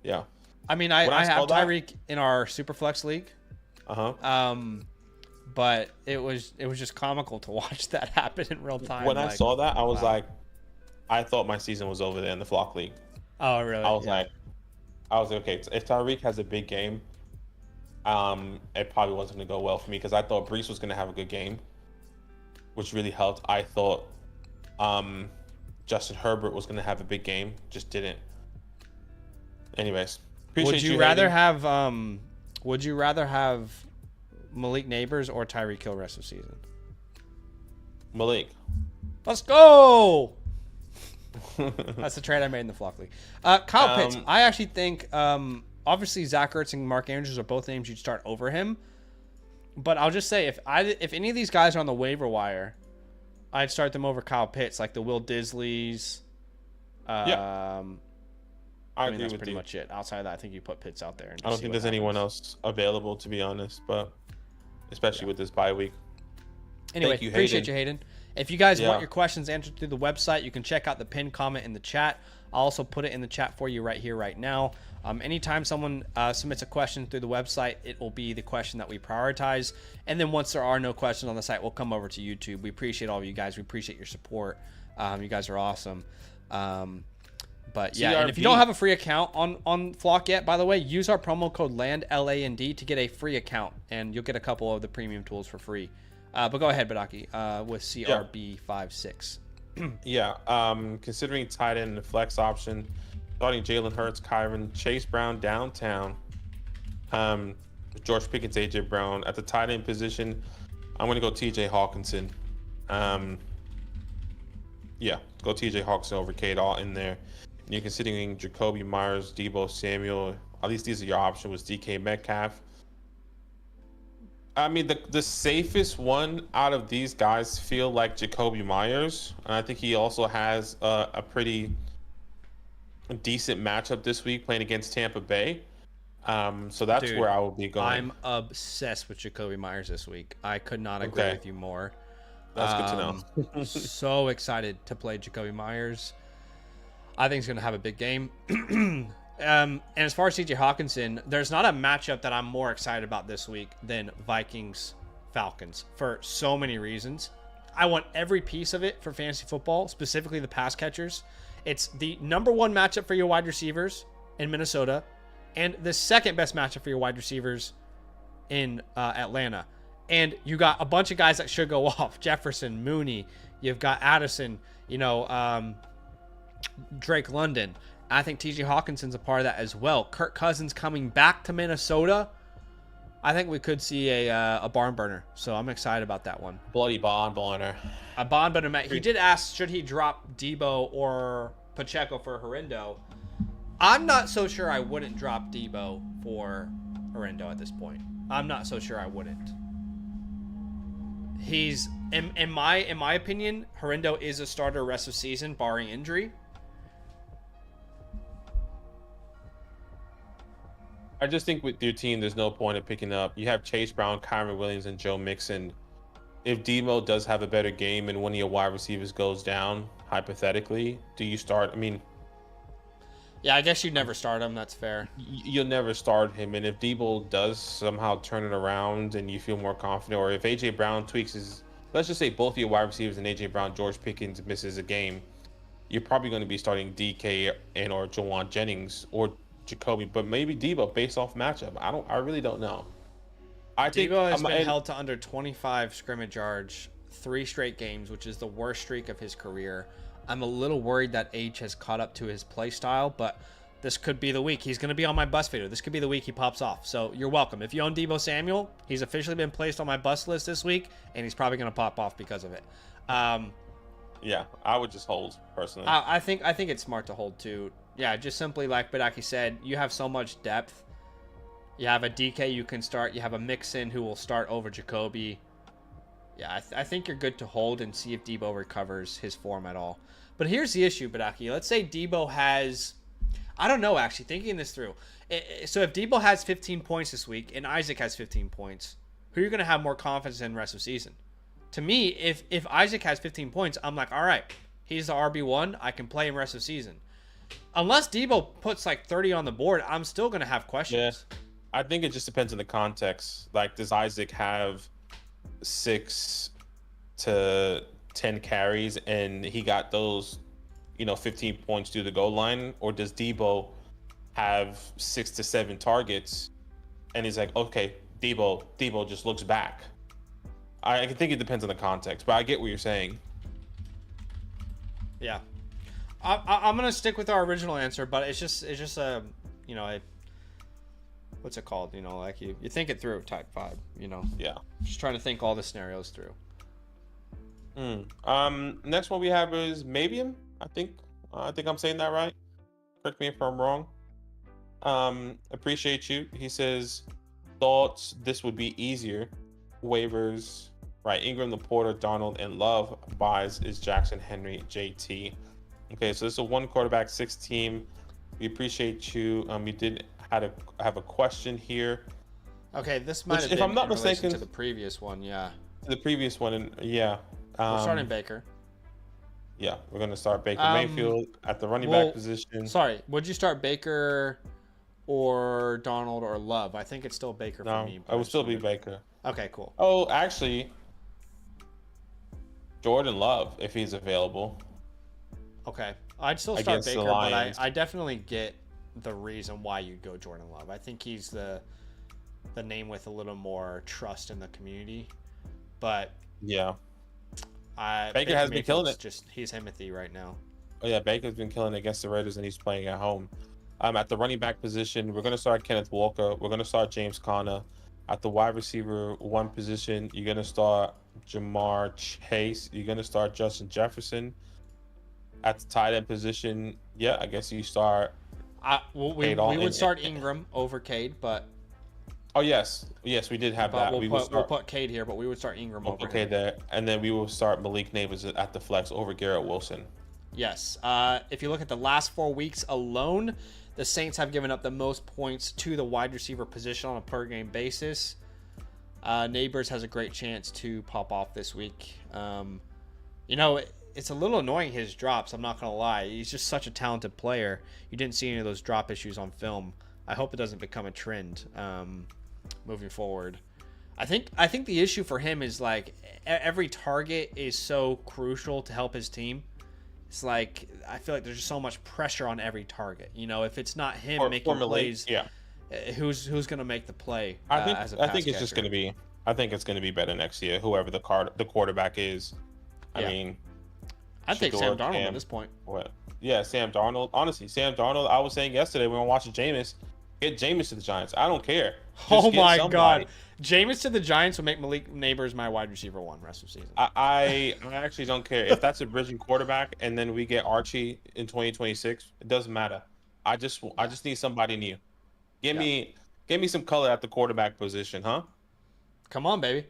Yeah. I mean, I have Tyreek in our super flex league. But it was just comical to watch that happen in real time. When I saw that, I was like, I thought my season was over there in the flock league. Oh really? I was like, okay, if Tyreek has a big game, it probably wasn't going to go well for me because I thought Brees was going to have a good game, which really helped. I thought Justin Herbert was going to have a big game, just didn't. Anyways, would you rather have Malik Neighbors or Tyreek Hill rest of the season? Malik. Let's go. That's the trade I made in the flock league. Kyle Pitts. I actually think obviously Zach Ertz and Mark Andrews are both names you'd start over him. But I'll just say if any of these guys are on the waiver wire, I'd start them over Kyle Pitts, like the Will Disleys. I agree that's with pretty you. much it. Outside of that, I think you put Pitts out there. And I don't think there's anyone else available, to be honest, but especially with this bye week. Anyway, appreciate you, Hayden. If you guys want your questions answered through the website, you can check out the pinned comment in the chat. I'll also put it in the chat for you right here, right now. Anytime someone submits a question through the website, it will be the question that we prioritize. And then once there are no questions on the site, we'll come over to YouTube. We appreciate all of you guys. We appreciate your support. You guys are awesome. But yeah, and if you don't have a free account on Flock yet, by the way, use our promo code LAND to get a free account, and you'll get a couple of the premium tools for free. But go ahead, Badaki, with CRB56. Considering tight end and the flex option, starting Jalen Hurts, Kyron, Chase Brown downtown, George Pickens, AJ Brown at the tight end position. I'm going to go TJ Hawkinson. Go TJ Hawkinson over Cade all in there. And you're considering Jacoby Myers, Deebo Samuel. At least these are your options with DK Metcalf. I mean, the safest one out of these guys feel like Jacoby Myers. And I think he also has a pretty decent matchup this week playing against Tampa Bay. So that's where I will be going. I'm obsessed with Jacoby Myers this week. I could not agree with you more. That's good to know. So excited to play Jacoby Myers. I think he's going to have a big game. And as far as TJ Hawkinson, there's not a matchup that I'm more excited about this week than Vikings-Falcons for so many reasons. I want every piece of it for fantasy football, specifically the pass catchers. It's the number one matchup for your wide receivers in Minnesota, and the second best matchup for your wide receivers in Atlanta. And you got a bunch of guys that should go off. Jefferson, Mooney, you've got Addison, Drake London. I think TJ Hawkinson's a part of that as well. Kirk Cousins coming back to Minnesota. I think we could see a barn burner. So I'm excited about that one. Bloody barn burner. A barn burner. He did ask, should he drop Debo or Pacheco for Herindo? I'm not so sure I wouldn't drop Debo for Herindo at this point. I'm not so sure I wouldn't. He's in my opinion, Herindo is a starter rest of season, barring injury. I just think with your team, there's no point in picking up. You have Chase Brown, Kyron Williams, and Joe Mixon. If Debo does have a better game and one of your wide receivers goes down, hypothetically, do you start? I mean, yeah, I guess you'd never start him. That's fair. You'll never start him. And if Debo does somehow turn it around and you feel more confident, or if AJ Brown tweaks his, let's just say both of your wide receivers and AJ Brown, George Pickens misses a game, you're probably going to be starting DK and or Jawan Jennings or Jacoby, but maybe Debo based off matchup. I really don't know. I think Debo has been held to under 25 scrimmage yards 3 straight games, which is the worst streak of his career. I'm a little worried that age has caught up to his play style, but this could be the week. He's going to be on my bust video. This could be the week he pops off. So you're welcome. If you own Debo Samuel, he's officially been placed on my bust list this week, and he's probably going to pop off because of it. Yeah, I would just hold personally. I think it's smart to hold too. Yeah, just simply like Badaki said, you have so much depth. You have a DK you can start. You have a Mixon who will start over Jacoby. Yeah, I think you're good to hold and see if Debo recovers his form at all. But here's the issue, Badaki. Let's say Debo has... I don't know, actually, thinking this through. So if Debo has 15 points this week and Isaac has 15 points, who are you going to have more confidence in the rest of the season? To me, if Isaac has 15 points, I'm like, all right, he's the RB1. I can play him rest of the season. Unless Debo puts like 30 on the board, I'm still going to have questions. Yeah, I think it just depends on the context. Like, does Isaac have 6 to 10 carries and he got those, 15 points through the goal line? Or does Debo have 6 to 7 targets and he's like, okay, Debo just looks back? I think it depends on the context, but I get what you're saying. Yeah. I'm gonna stick with our original answer, but it's just a what's it called? Like you think it through type vibe. Yeah. Just trying to think all the scenarios through. Next one we have is Mavium. I think I'm saying that right. Correct me if I'm wrong. Appreciate you. He says thoughts this would be easier. Waivers, right? Ingram, Laporta, Darnold, and Love. Buys is Jackson, Henry, JT. Okay, so this is a 1 quarterback, 6 team. We appreciate you. You did have a question here. Okay, this might have if been I'm not in relation mistaken to the previous one. Yeah. The previous one, and yeah. We're starting Baker. Yeah, we're gonna start Baker Mayfield at the running back position. Sorry, would you start Baker or Darnold or Love? I think it's still Baker for me. I would still be Baker. Okay, cool. Oh, actually, Jordan Love if he's available. Okay, I'd still start Baker, but I definitely get the reason why you'd go Jordan Love. I think he's the name with a little more trust in the community, but yeah, Baker has been killing it. Just he's Himothy right now. Oh yeah, Baker's been killing it against the Raiders, and he's playing at home. At the running back position, we're gonna start Kenneth Walker. We're gonna start James Conner. At the wide receiver 1 position, you're gonna start Jamar Chase. You're gonna start Justin Jefferson. At the tight end position, yeah, I guess you start. We would start Ingram over Cade, but. Oh yes, we did have that. We'll put Cade here, but we would start Ingram over. Okay, there, and then we will start Malik Neighbors at the flex over Garrett Wilson. Yes. If you look at the last 4 weeks alone, the Saints have given up the most points to the wide receiver position on a per game basis. Neighbors has a great chance to pop off this week. It's a little annoying his drops. I'm not going to lie. He's just such a talented player. You didn't see any of those drop issues on film. I hope it doesn't become a trend moving forward. I think the issue for him is like every target is so crucial to help his team. It's like I feel like there's just so much pressure on every target. You know, if it's not him making plays, yeah. Who's going to make the play? I think it's just going to be. I think it's going to be better next year. Whoever the quarterback is. Yeah. I mean, I think Sam Darnold at this point. What? Yeah, Sam Darnold. Honestly, Sam Darnold. I was saying yesterday when we were watching Jameis, get Jameis to the Giants. I don't care. Oh my God, Jameis to the Giants would make Malik Neighbors my wide receiver 1 rest of the season. I actually don't care if that's a bridging quarterback, and then we get Archie in 2026. It doesn't matter. I just need somebody new. Give me some color at the quarterback position, huh? Come on, baby.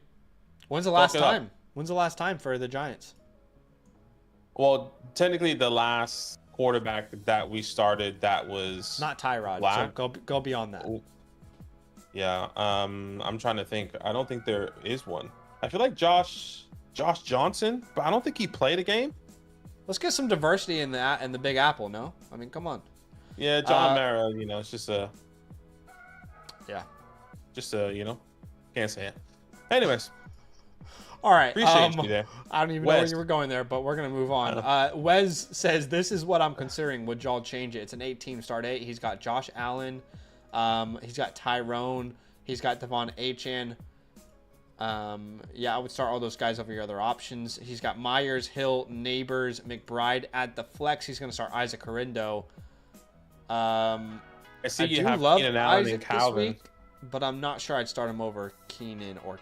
When's the last time? When's the last time for the Giants? Well, technically, the last quarterback that we started that was not Tyrod. So go beyond that. Yeah. I'm trying to think. I don't think there is one. I feel like Josh Johnson, but I don't think he played a game. Let's get some diversity in the Big Apple. No, I mean, come on. Yeah, John Mara. It's just can't say it. Anyways. All right. Appreciate you there. I don't even know where you were going there, but we're going to move on. Wes says, this is what I'm considering. Would y'all change it? It's an 8-team start 8. He's got Josh Allen. He's got Tyrone. He's got Devon Achane. I would start all those guys over your other options. He's got Myers, Hill, Neighbors, McBride. At the flex, he's going to start Isaac Corriendo. I do love Isaac this week, but I'm not sure I'd start him over Keenan or...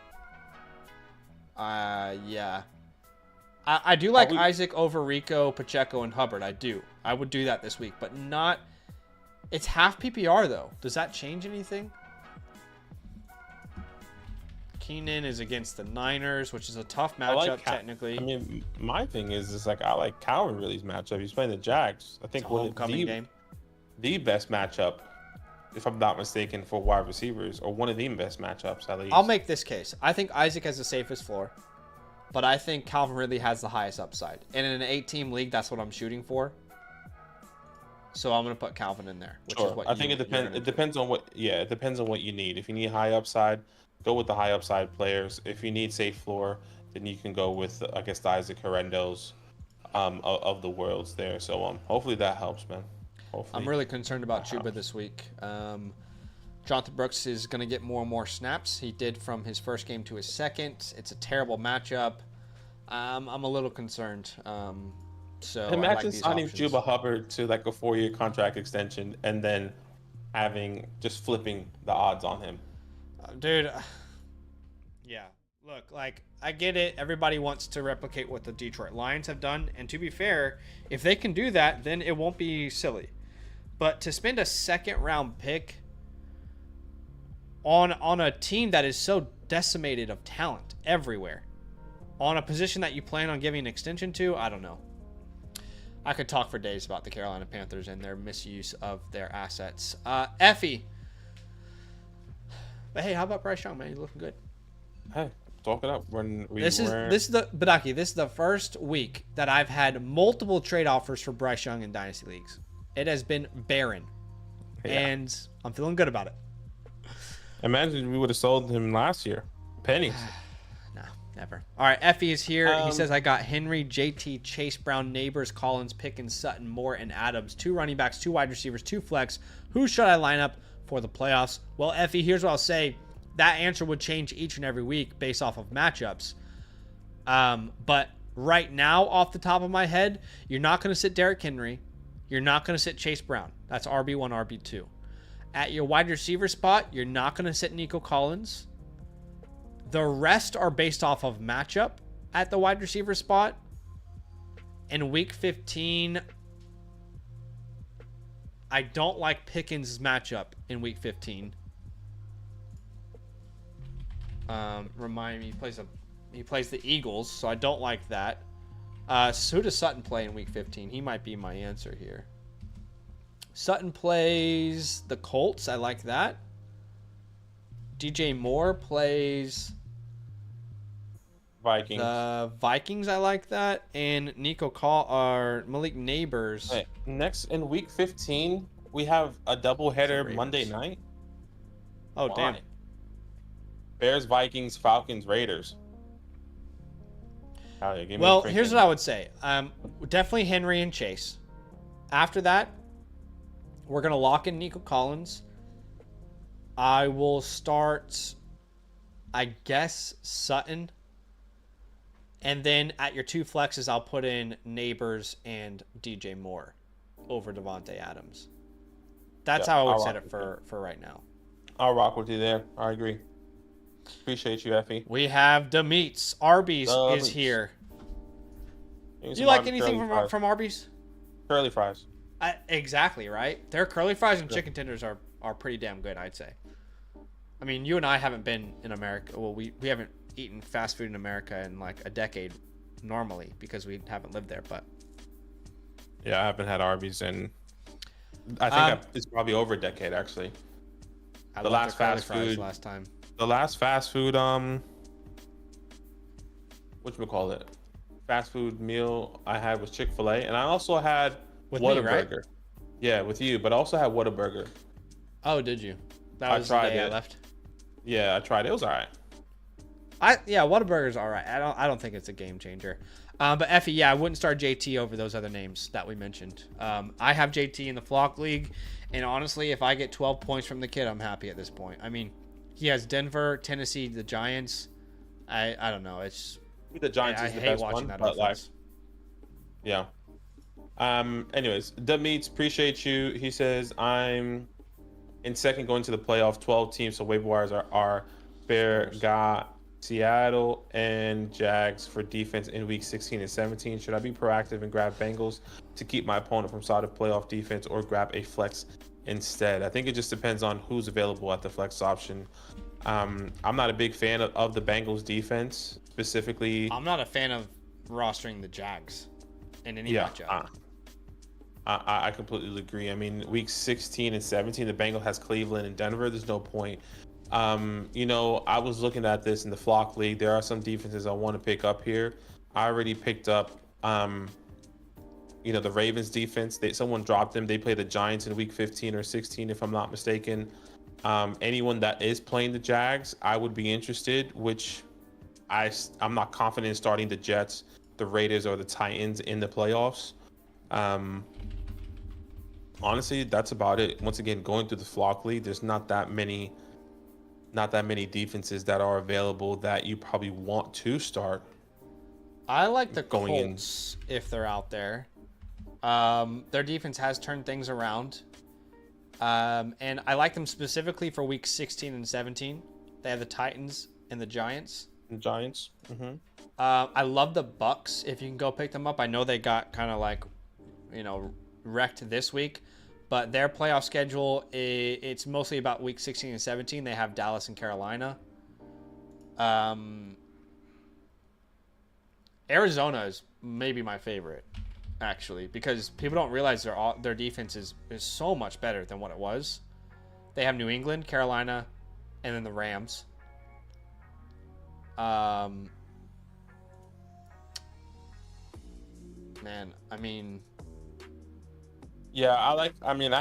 I do like Isaac over Rico, Pacheco, and Hubbard. I do. I would do that this week, but not... It's half PPR, though. Does that change anything? Keenan is against the Niners, which is a tough matchup, technically. I mean, my thing is like I like Calvin Ridley's matchup. He's playing the Jags. I think the best matchup, if I'm not mistaken, for wide receivers, or one of the best matchups at least. I'll make this case. I think Isaac has the safest floor, but I think Calvin Ridley has the highest upside. And in an 8-team league, that's what I'm shooting for. So I'm going to put Calvin in there. Which is what I think it depends. It depends on what. Yeah, it depends on what you need. If you need high upside, go with the high upside players. If you need safe floor, then you can go with I guess the Isaac Correndos, of the worlds there. So hopefully that helps, man. Hopefully. I'm really concerned about Chuba this week. Jonathan Brooks is going to get more and more snaps. He did from his first game to his second. It's a terrible matchup. I'm a little concerned. So imagine signing Chuba Hubbard to like a 4-year contract extension and then just flipping the odds on him. Dude, yeah. Look, like, I get it. Everybody wants to replicate what the Detroit Lions have done. And to be fair, if they can do that, then it won't be silly. But to spend a second-round pick on a team that is so decimated of talent everywhere, on a position that you plan on giving an extension to, I don't know. I could talk for days about the Carolina Panthers and their misuse of their assets. Effie. But hey, how about Bryce Young, man? He's looking good. Hey, talk it up. This is the first week that I've had multiple trade offers for Bryce Young in Dynasty Leagues. It has been barren. Yeah. And I'm feeling good about it. Imagine we would have sold him last year. Pennies. No, never. All right, Effie is here. He says, I got Henry, JT, Chase Brown, Neighbors, Collins, Pickens, Sutton, Moore, and Adams. 2 running backs, 2 wide receivers, 2 flex. Who should I line up for the playoffs? Well, Effie, here's what I'll say. That answer would change each and every week based off of matchups. But right now, off the top of my head, you're not going to sit Derrick Henry. You're not going to sit Chase Brown. That's RB1, RB2. At your wide receiver spot, you're not going to sit Nico Collins. The rest are based off of matchup at the wide receiver spot. In week 15, I don't like Pickens' matchup in week 15. Remind me, he plays the Eagles, so I don't like that. So who does Sutton play in week 15? He might be my answer here. Sutton plays the Colts. I like that. DJ Moore plays Vikings. The Vikings. I like that. And Malik Neighbors. Hey, next in week 15, we have a doubleheader Monday night. Oh, damn. Bears, Vikings, Falcons, Raiders. Hell yeah, give me Well, freaking- here's what I would say. Definitely Henry and Chase. After that, we're going to lock in Nico Collins. I will start, I guess, Sutton. And then at your 2 flexes, I'll put in Neighbors and DJ Moore over Devontae Adams. That's Yeah, how I would I'll set rock it for right now. I'll rock with you there. I agree. Appreciate you, Effie. We have the meats. Arby's The is meats. here. Give me Do some you like Arby's anything curly fries. from Arby's? Curly fries? Exactly, right? Their curly fries and Yeah. chicken tenders are pretty damn good, I'd say. I mean, you and I haven't been in America. Well, we haven't eaten fast food in America in like a decade normally because we haven't lived there. But Yeah, I haven't had Arby's in. I think it's probably over a decade actually. I The loved last their curly fast fries food- last time. The last fast food whatchamacallit, fast food meal I had was Chick-fil-A, and I also had With me, right? Whataburger. Yeah, with you, but I also had Whataburger. Oh, did you? That I was the tried day I it. left. Yeah, I tried it. It was all right. Whataburger's all right. I don't think it's a game changer. But Effie, yeah, I wouldn't start JT over those other names that we mentioned. I have JT in the Flock League, and honestly, if I get 12 points from the kid, I'm happy at this point. I mean, he has Denver, Tennessee, the Giants. I don't know. It's The Giants I is the hate best watching one, that but like, offense. yeah. Anyways, the meats appreciate you. He says I'm in second going to the playoff. 12 teams, so waiver wires are Bear, got Seattle and Jags for defense in week 16 and 17. Should I be proactive and grab Bengals to keep my opponent from solid playoff defense, or grab a flex instead? I think it just depends on who's available at the flex option. I'm not a big fan of the Bengals defense specifically. I'm not a fan of rostering the Jags in any Yeah, matchup. I completely agree. I mean, week 16 and 17, the Bengals has Cleveland and Denver. There's no point. I was looking at this in the Flock League. There are some defenses I want to pick up here. I already picked up, the Ravens defense. Someone dropped them. They play the Giants in week 15 or 16, if I'm not mistaken. Anyone that is playing the Jags, I would be interested, which I'm not confident in starting the Jets, the Raiders, or the Titans in the playoffs. Honestly, that's about it. Once again, going through the Flock League, there's not that many defenses that are available that you probably want to start. I like the going in. Colts if they're out there. Their defense has turned things around. And I like them specifically for week 16 and 17. They have the Titans and the Giants. Giants. Mm-hmm. I love the Bucks if you can go pick them up. I know they got kind of like, wrecked this week, but their playoff schedule, it's mostly about week 16 and 17. They have Dallas and Carolina. Arizona is maybe my favorite, actually, because people don't realize their defense is so much better than what it was. They have New England, Carolina, and then the Rams. Man, I mean, Yeah, I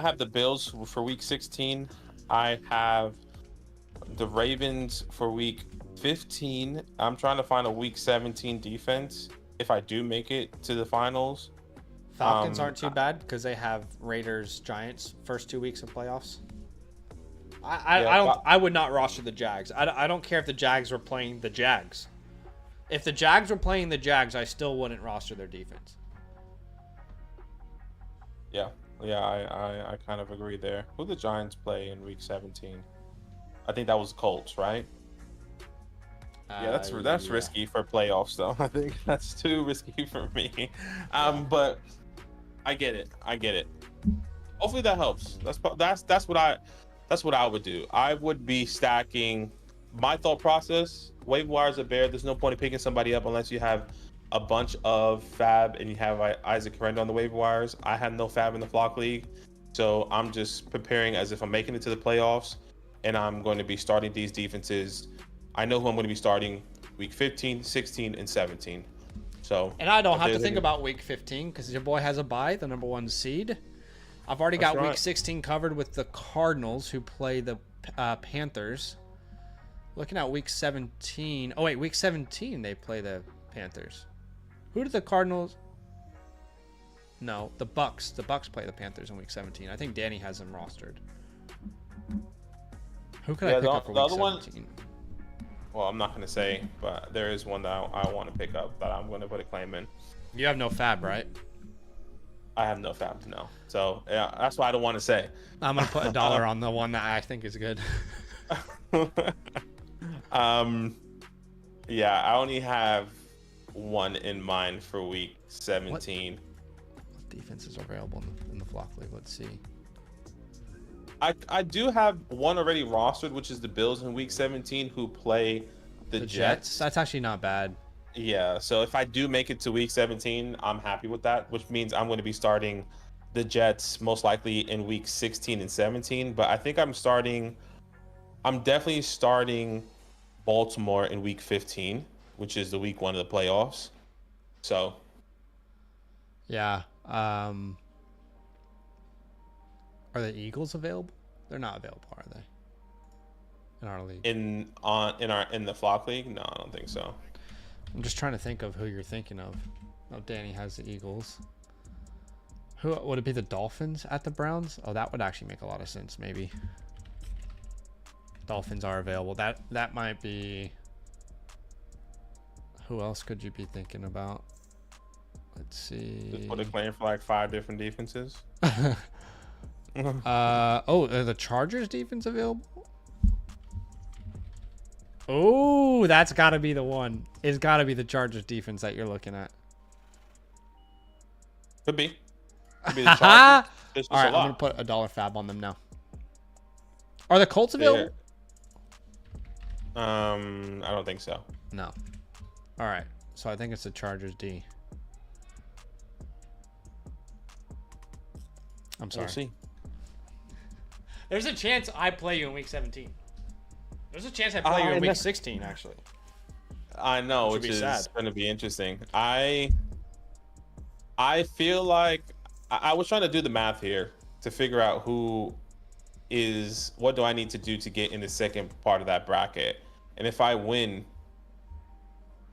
have the Bills for week 16. I have the Ravens for week 15. I'm trying to find a week 17 defense if I do make it to the finals. Falcons aren't too bad because they have Raiders, Giants first 2 weeks of playoffs. I would not roster the Jags. I don't care if the Jags were playing the Jags. If the Jags were playing the Jags, I still wouldn't roster their defense. Yeah, I kind of agree there. Who the Giants play in week 17? I think that was Colts, right? Yeah, that's risky for playoffs, though. I think that's too risky for me. But I get it. Hopefully that helps. That's what I would do. I would be stacking. My thought process: waiver wires are bare. There's no point in picking somebody up unless you have a bunch of fab and you have Isaac Correndo on the waiver wires. I had no fab in the Flock League, so I'm just preparing as if I'm making it to the playoffs, and I'm going to be starting these defenses. I know who I'm going to be starting week 15, 16, and 17. So, and I don't have to think about week 15 because your boy has a bye, the number 1 seed. I've already got week 16 covered with the Cardinals, who play the Panthers. Looking at week 17. Oh wait, week 17 they play the Panthers. Who did the Cardinals? No, the Bucks. The Bucks play the Panthers in week 17. I think Danny has them rostered. Who could I pick up for week 17? Well, I'm not going to say, but there is one that I want to pick up that I'm going to put a claim in. You have no fab, right? I have no fab, no. So yeah, that's why I don't want to say. I'm going to put $1 on the one that I think is good. Yeah, I only have one in mind for week 17. What defenses are available in the Flock League? Let's see. I do have one already rostered, which is the Bills in week 17, who play the Jets. That's actually not bad. Yeah, so if I do make it to week 17, I'm happy with that, which means I'm going to be starting the Jets most likely in week 16 and 17. But I think I'm definitely starting Baltimore in week 15, which is the week 1 of the playoffs. So, yeah. Are the Eagles available? They're not available, are they? In our league. In the Flock League? No, I don't think so. I'm just trying to think of who you're thinking of. Oh, Danny has the Eagles. Who would it be? The Dolphins at the Browns? Oh, that would actually make a lot of sense, maybe. Dolphins are available. That might be. Who else could you be thinking about? Let's see. Just put a claim for like 5 different defenses. Are the Chargers defense available? Oh, that's got to be the one. It's got to be the Chargers defense that you're looking at. Could be. Could be the Chargers. All right, I'm gonna put $1 fab on them now. Are the Colts available? I don't think so. No. All right, so I think it's the Chargers D. I'm sorry. We'll see. There's a chance I play you in week 17. There's a chance I play you in week 16, actually. I know, which is going to be interesting. I feel like I was trying to do the math here to figure out what do I need to do to get in the second part of that bracket. And if I win,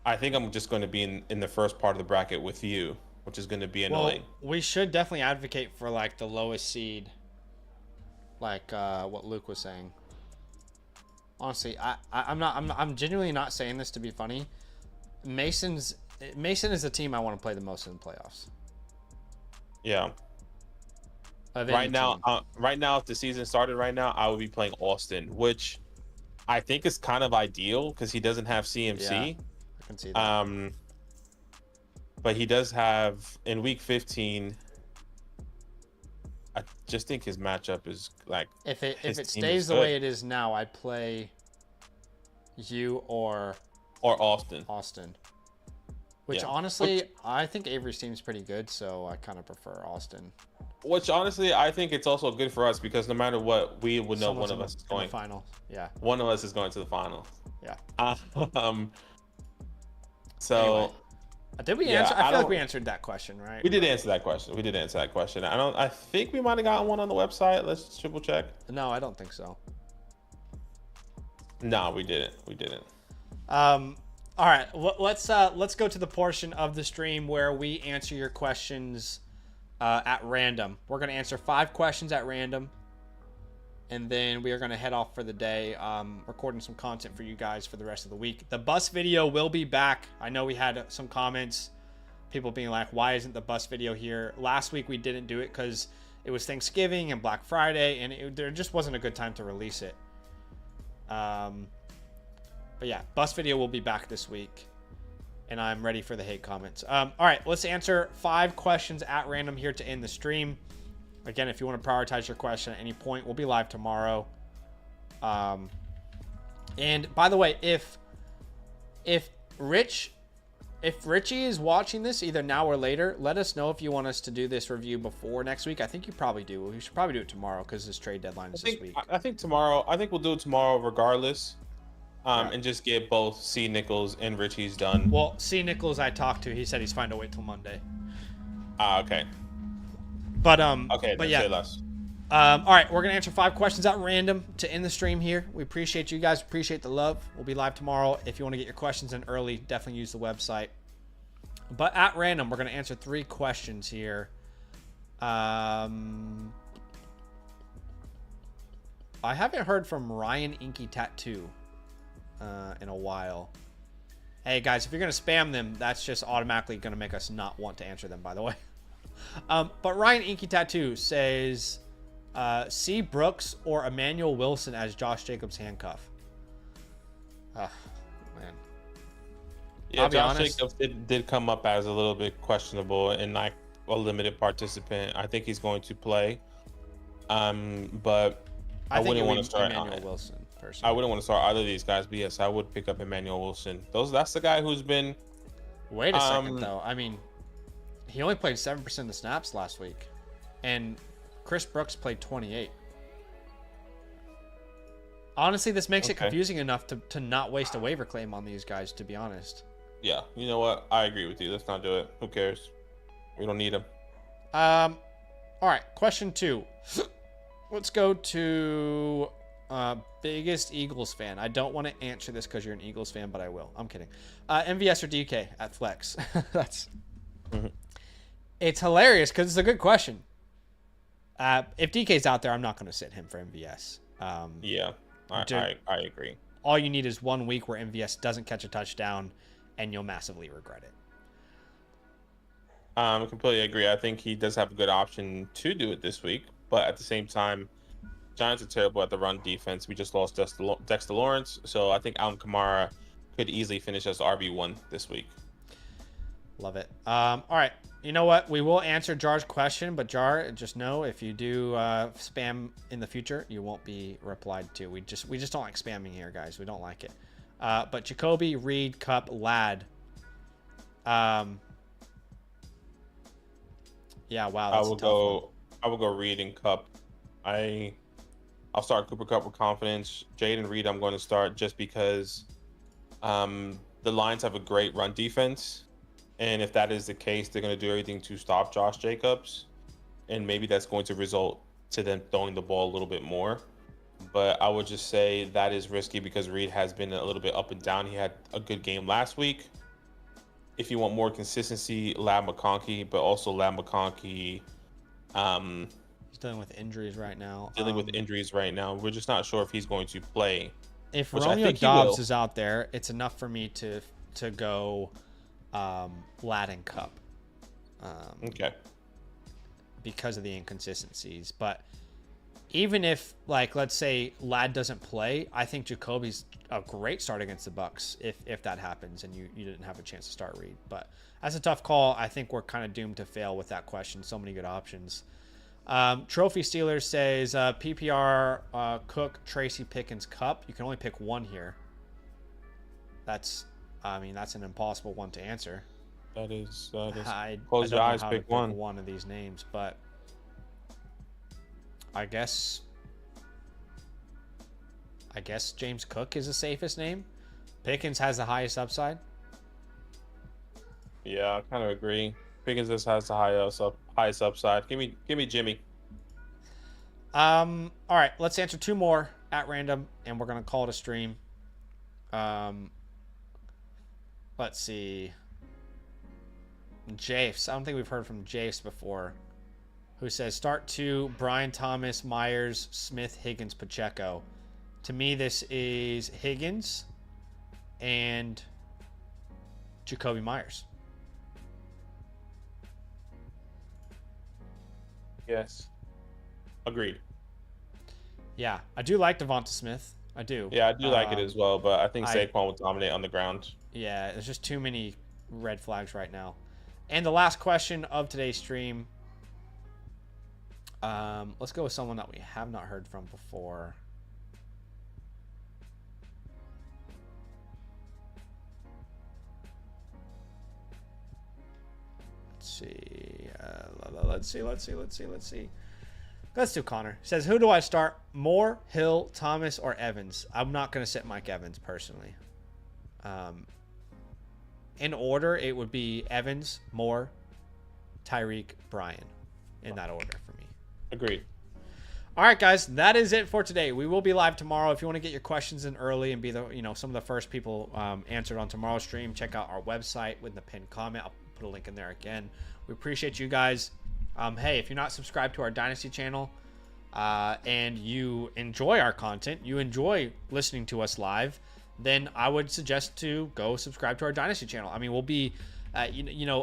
I think I'm just going to be in the first part of the bracket with you, which is going to be annoying. Well, we should definitely advocate for like the lowest seed, like what Luke was saying. Honestly, I'm genuinely not saying this to be funny. Mason is the team I want to play the most in the playoffs. Yeah. Right now, if the season started right now, I would be playing Austin, which I think is kind of ideal because he doesn't have CMC. Yeah, I can see that. But he does have in week 15. I just think his matchup is like if it stays the way it is now, I'd play you or Austin. Which honestly, I think Avery's team's pretty good, so I kind of prefer Austin. Which honestly, I think it's also good for us because no matter what, we would know one of us is going to the final. Yeah. One of us is going to the final. Yeah. So. Anyway. Did we answer? I feel like we answered that question, right? We did answer that question. I think we might have gotten one on the website. Let's triple check. No, I don't think so. No, we didn't. All right, let's go to the portion of the stream where we answer your questions at random. We're gonna answer 5 questions at random, and then we are gonna head off for the day, recording some content for you guys for the rest of the week. The bus video will be back. I know we had some comments, people being like, "Why isn't the bus video here?" Last week we didn't do it because it was Thanksgiving and Black Friday, and there just wasn't a good time to release it. But yeah, bus video will be back this week, and I'm ready for the hate comments. All right, let's answer 5 questions at random here to end the stream. Again, if you want to prioritize your question at any point, we'll be live tomorrow. And by the way, if Richie is watching this either now or later, let us know if you want us to do this review before next week. I think you probably do. We should probably do it tomorrow because this trade deadline is this week. I think tomorrow. I think we'll do it tomorrow regardless. And just get both C. Nichols and Richie's done. Well, C. Nichols I talked to, he said he's fine to wait till Monday. Okay. But okay, but yeah. Say less. All right, we're going to answer 5 questions at random to end the stream here. We appreciate you guys. Appreciate the love. We'll be live tomorrow. If you want to get your questions in early, definitely use the website. But at random, we're going to answer 3 questions here. I haven't heard from Ryan Inky Tattoo in a while. Hey, guys, if you're going to spam them, that's just automatically going to make us not want to answer them, by the way. But Ryan Inky Tattoo says... C. Brooks or Emmanuel Wilson as Josh Jacobs handcuff. Oh, man. Yeah, Josh Jacobs did come up as a little bit questionable and like a limited participant. I think he's going to play. But I wouldn't want to start Emmanuel Wilson, personally. I wouldn't want to start either of these guys, but yes, I would pick up Emmanuel Wilson. That's the guy who's been... Wait a second, though. I mean, he only played 7% of the snaps last week. And... Chris Brooks played 28. Honestly, this makes it confusing enough to not waste a waiver claim on these guys, to be honest. Yeah, you know what? I agree with you. Let's not do it. Who cares? We don't need him. All right, question 2. Let's go to biggest Eagles fan. I don't want to answer this because you're an Eagles fan, but I will. I'm kidding. MVS or DK at flex? That's... It's hilarious because it's a good question. If DK's out there, I'm not going to sit him for MVS. Yeah, I agree. All you need is 1 week where MVS doesn't catch a touchdown, and you'll massively regret it. I completely agree. I think he does have a good option to do it this week, but at the same time, Giants are terrible at the run defense. We just lost Dexter Lawrence, so I think Alvin Kamara could easily finish as RB1 this week. Love it. All right. You know what? We will answer Jar's question, but Jar, just know if you do spam in the future, you won't be replied to. We just don't like spamming here, guys. We don't like it. But Jacoby, Reed, Cup, Ladd. Yeah, wow. That's I will go Reed and Cup. I'll start Cooper Cup with confidence. Jaden Reed, I'm going to start just because the Lions have a great run defense. And if that is the case, they're going to do everything to stop Josh Jacobs. And maybe that's going to result to them throwing the ball a little bit more. But I would just say that is risky because Reed has been a little bit up and down. He had a good game last week. If you want more consistency, Ladd McConkey, but also Ladd McConkey. He's dealing with injuries right now. We're just not sure if he's going to play. If Romeo Doubs is out there, it's enough for me to go... Ladd and Cup. Okay. Because of the inconsistencies. But even if, like, let's say Ladd doesn't play, I think Jacoby's a great start against the Bucks if that happens and you didn't have a chance to start Reed. But that's a tough call. I think we're kind of doomed to fail with that question. So many good options. Trophy Steelers says PPR Cook, Tracy Pickens, Cup. You can only pick one here. That's an impossible one to answer. That is. Close your eyes, pick one of these names, but I guess James Cook is the safest name. Pickens has the highest upside. Yeah, I kind of agree. Pickens just has the highest upside. Give me Jimmy. All right, let's answer 2 more at random, and we're gonna call it a stream. Let's see. Jafes. I don't think we've heard from Jafes before. Who says start 2, Brian Thomas, Myers, Smith, Higgins, Pacheco. To me, this is Higgins and Jacoby Myers. Yes. Agreed. Yeah, I do like Devonta Smith. I do. Yeah, I do like it as well, but I think Saquon will dominate on the ground. Yeah, there's just too many red flags right now. And the last question of today's stream. Let's go with someone that we have not heard from before. Let's see. Let's do Connor. Says, who do I start? Moore, Hill, Thomas, or Evans? I'm not going to sit Mike Evans personally. In order, it would be Evans, Moore, Tyreek, Bryan. In that order for me. Agreed. All right, guys, that is it for today. We will be live tomorrow. If you want to get your questions in early and be the some of the first people answered on tomorrow's stream, check out our website with the pinned comment. I'll put a link in there again. We appreciate you guys. Hey, if you're not subscribed to our Dynasty channel and you enjoy our content, you enjoy listening to us live, then I would suggest to go subscribe to our Dynasty channel. I mean, we'll be a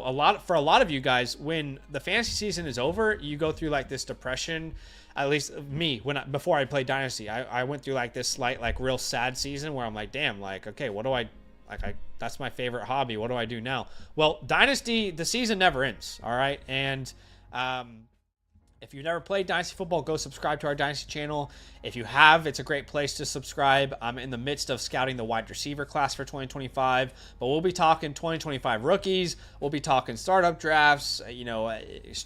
lot of you guys, when the fantasy season is over, you go through like this depression. At least me, before I played Dynasty, I went through like this slight, like real sad season where I'm like, damn, like, okay, what do I that's my favorite hobby. What do I do now? Well, Dynasty, the season never ends. All right. And, if you've never played Dynasty Football, go subscribe to our Dynasty channel. If you have, it's a great place to subscribe. I'm in the midst of scouting the wide receiver class for 2025, but we'll be talking 2025 rookies. We'll be talking startup drafts,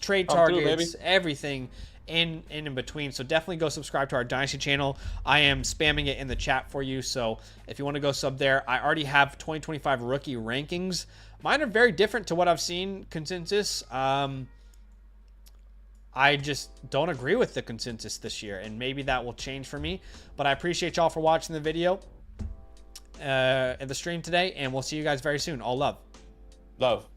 trade targets, everything in between. So definitely go subscribe to our Dynasty channel. I am spamming it in the chat for you. So if you want to go sub there, I already have 2025 rookie rankings. Mine are very different to what I've seen consensus. I just don't agree with the consensus this year, and maybe that will change for me. But I appreciate y'all for watching the video and the stream today, and we'll see you guys very soon. All love. Love.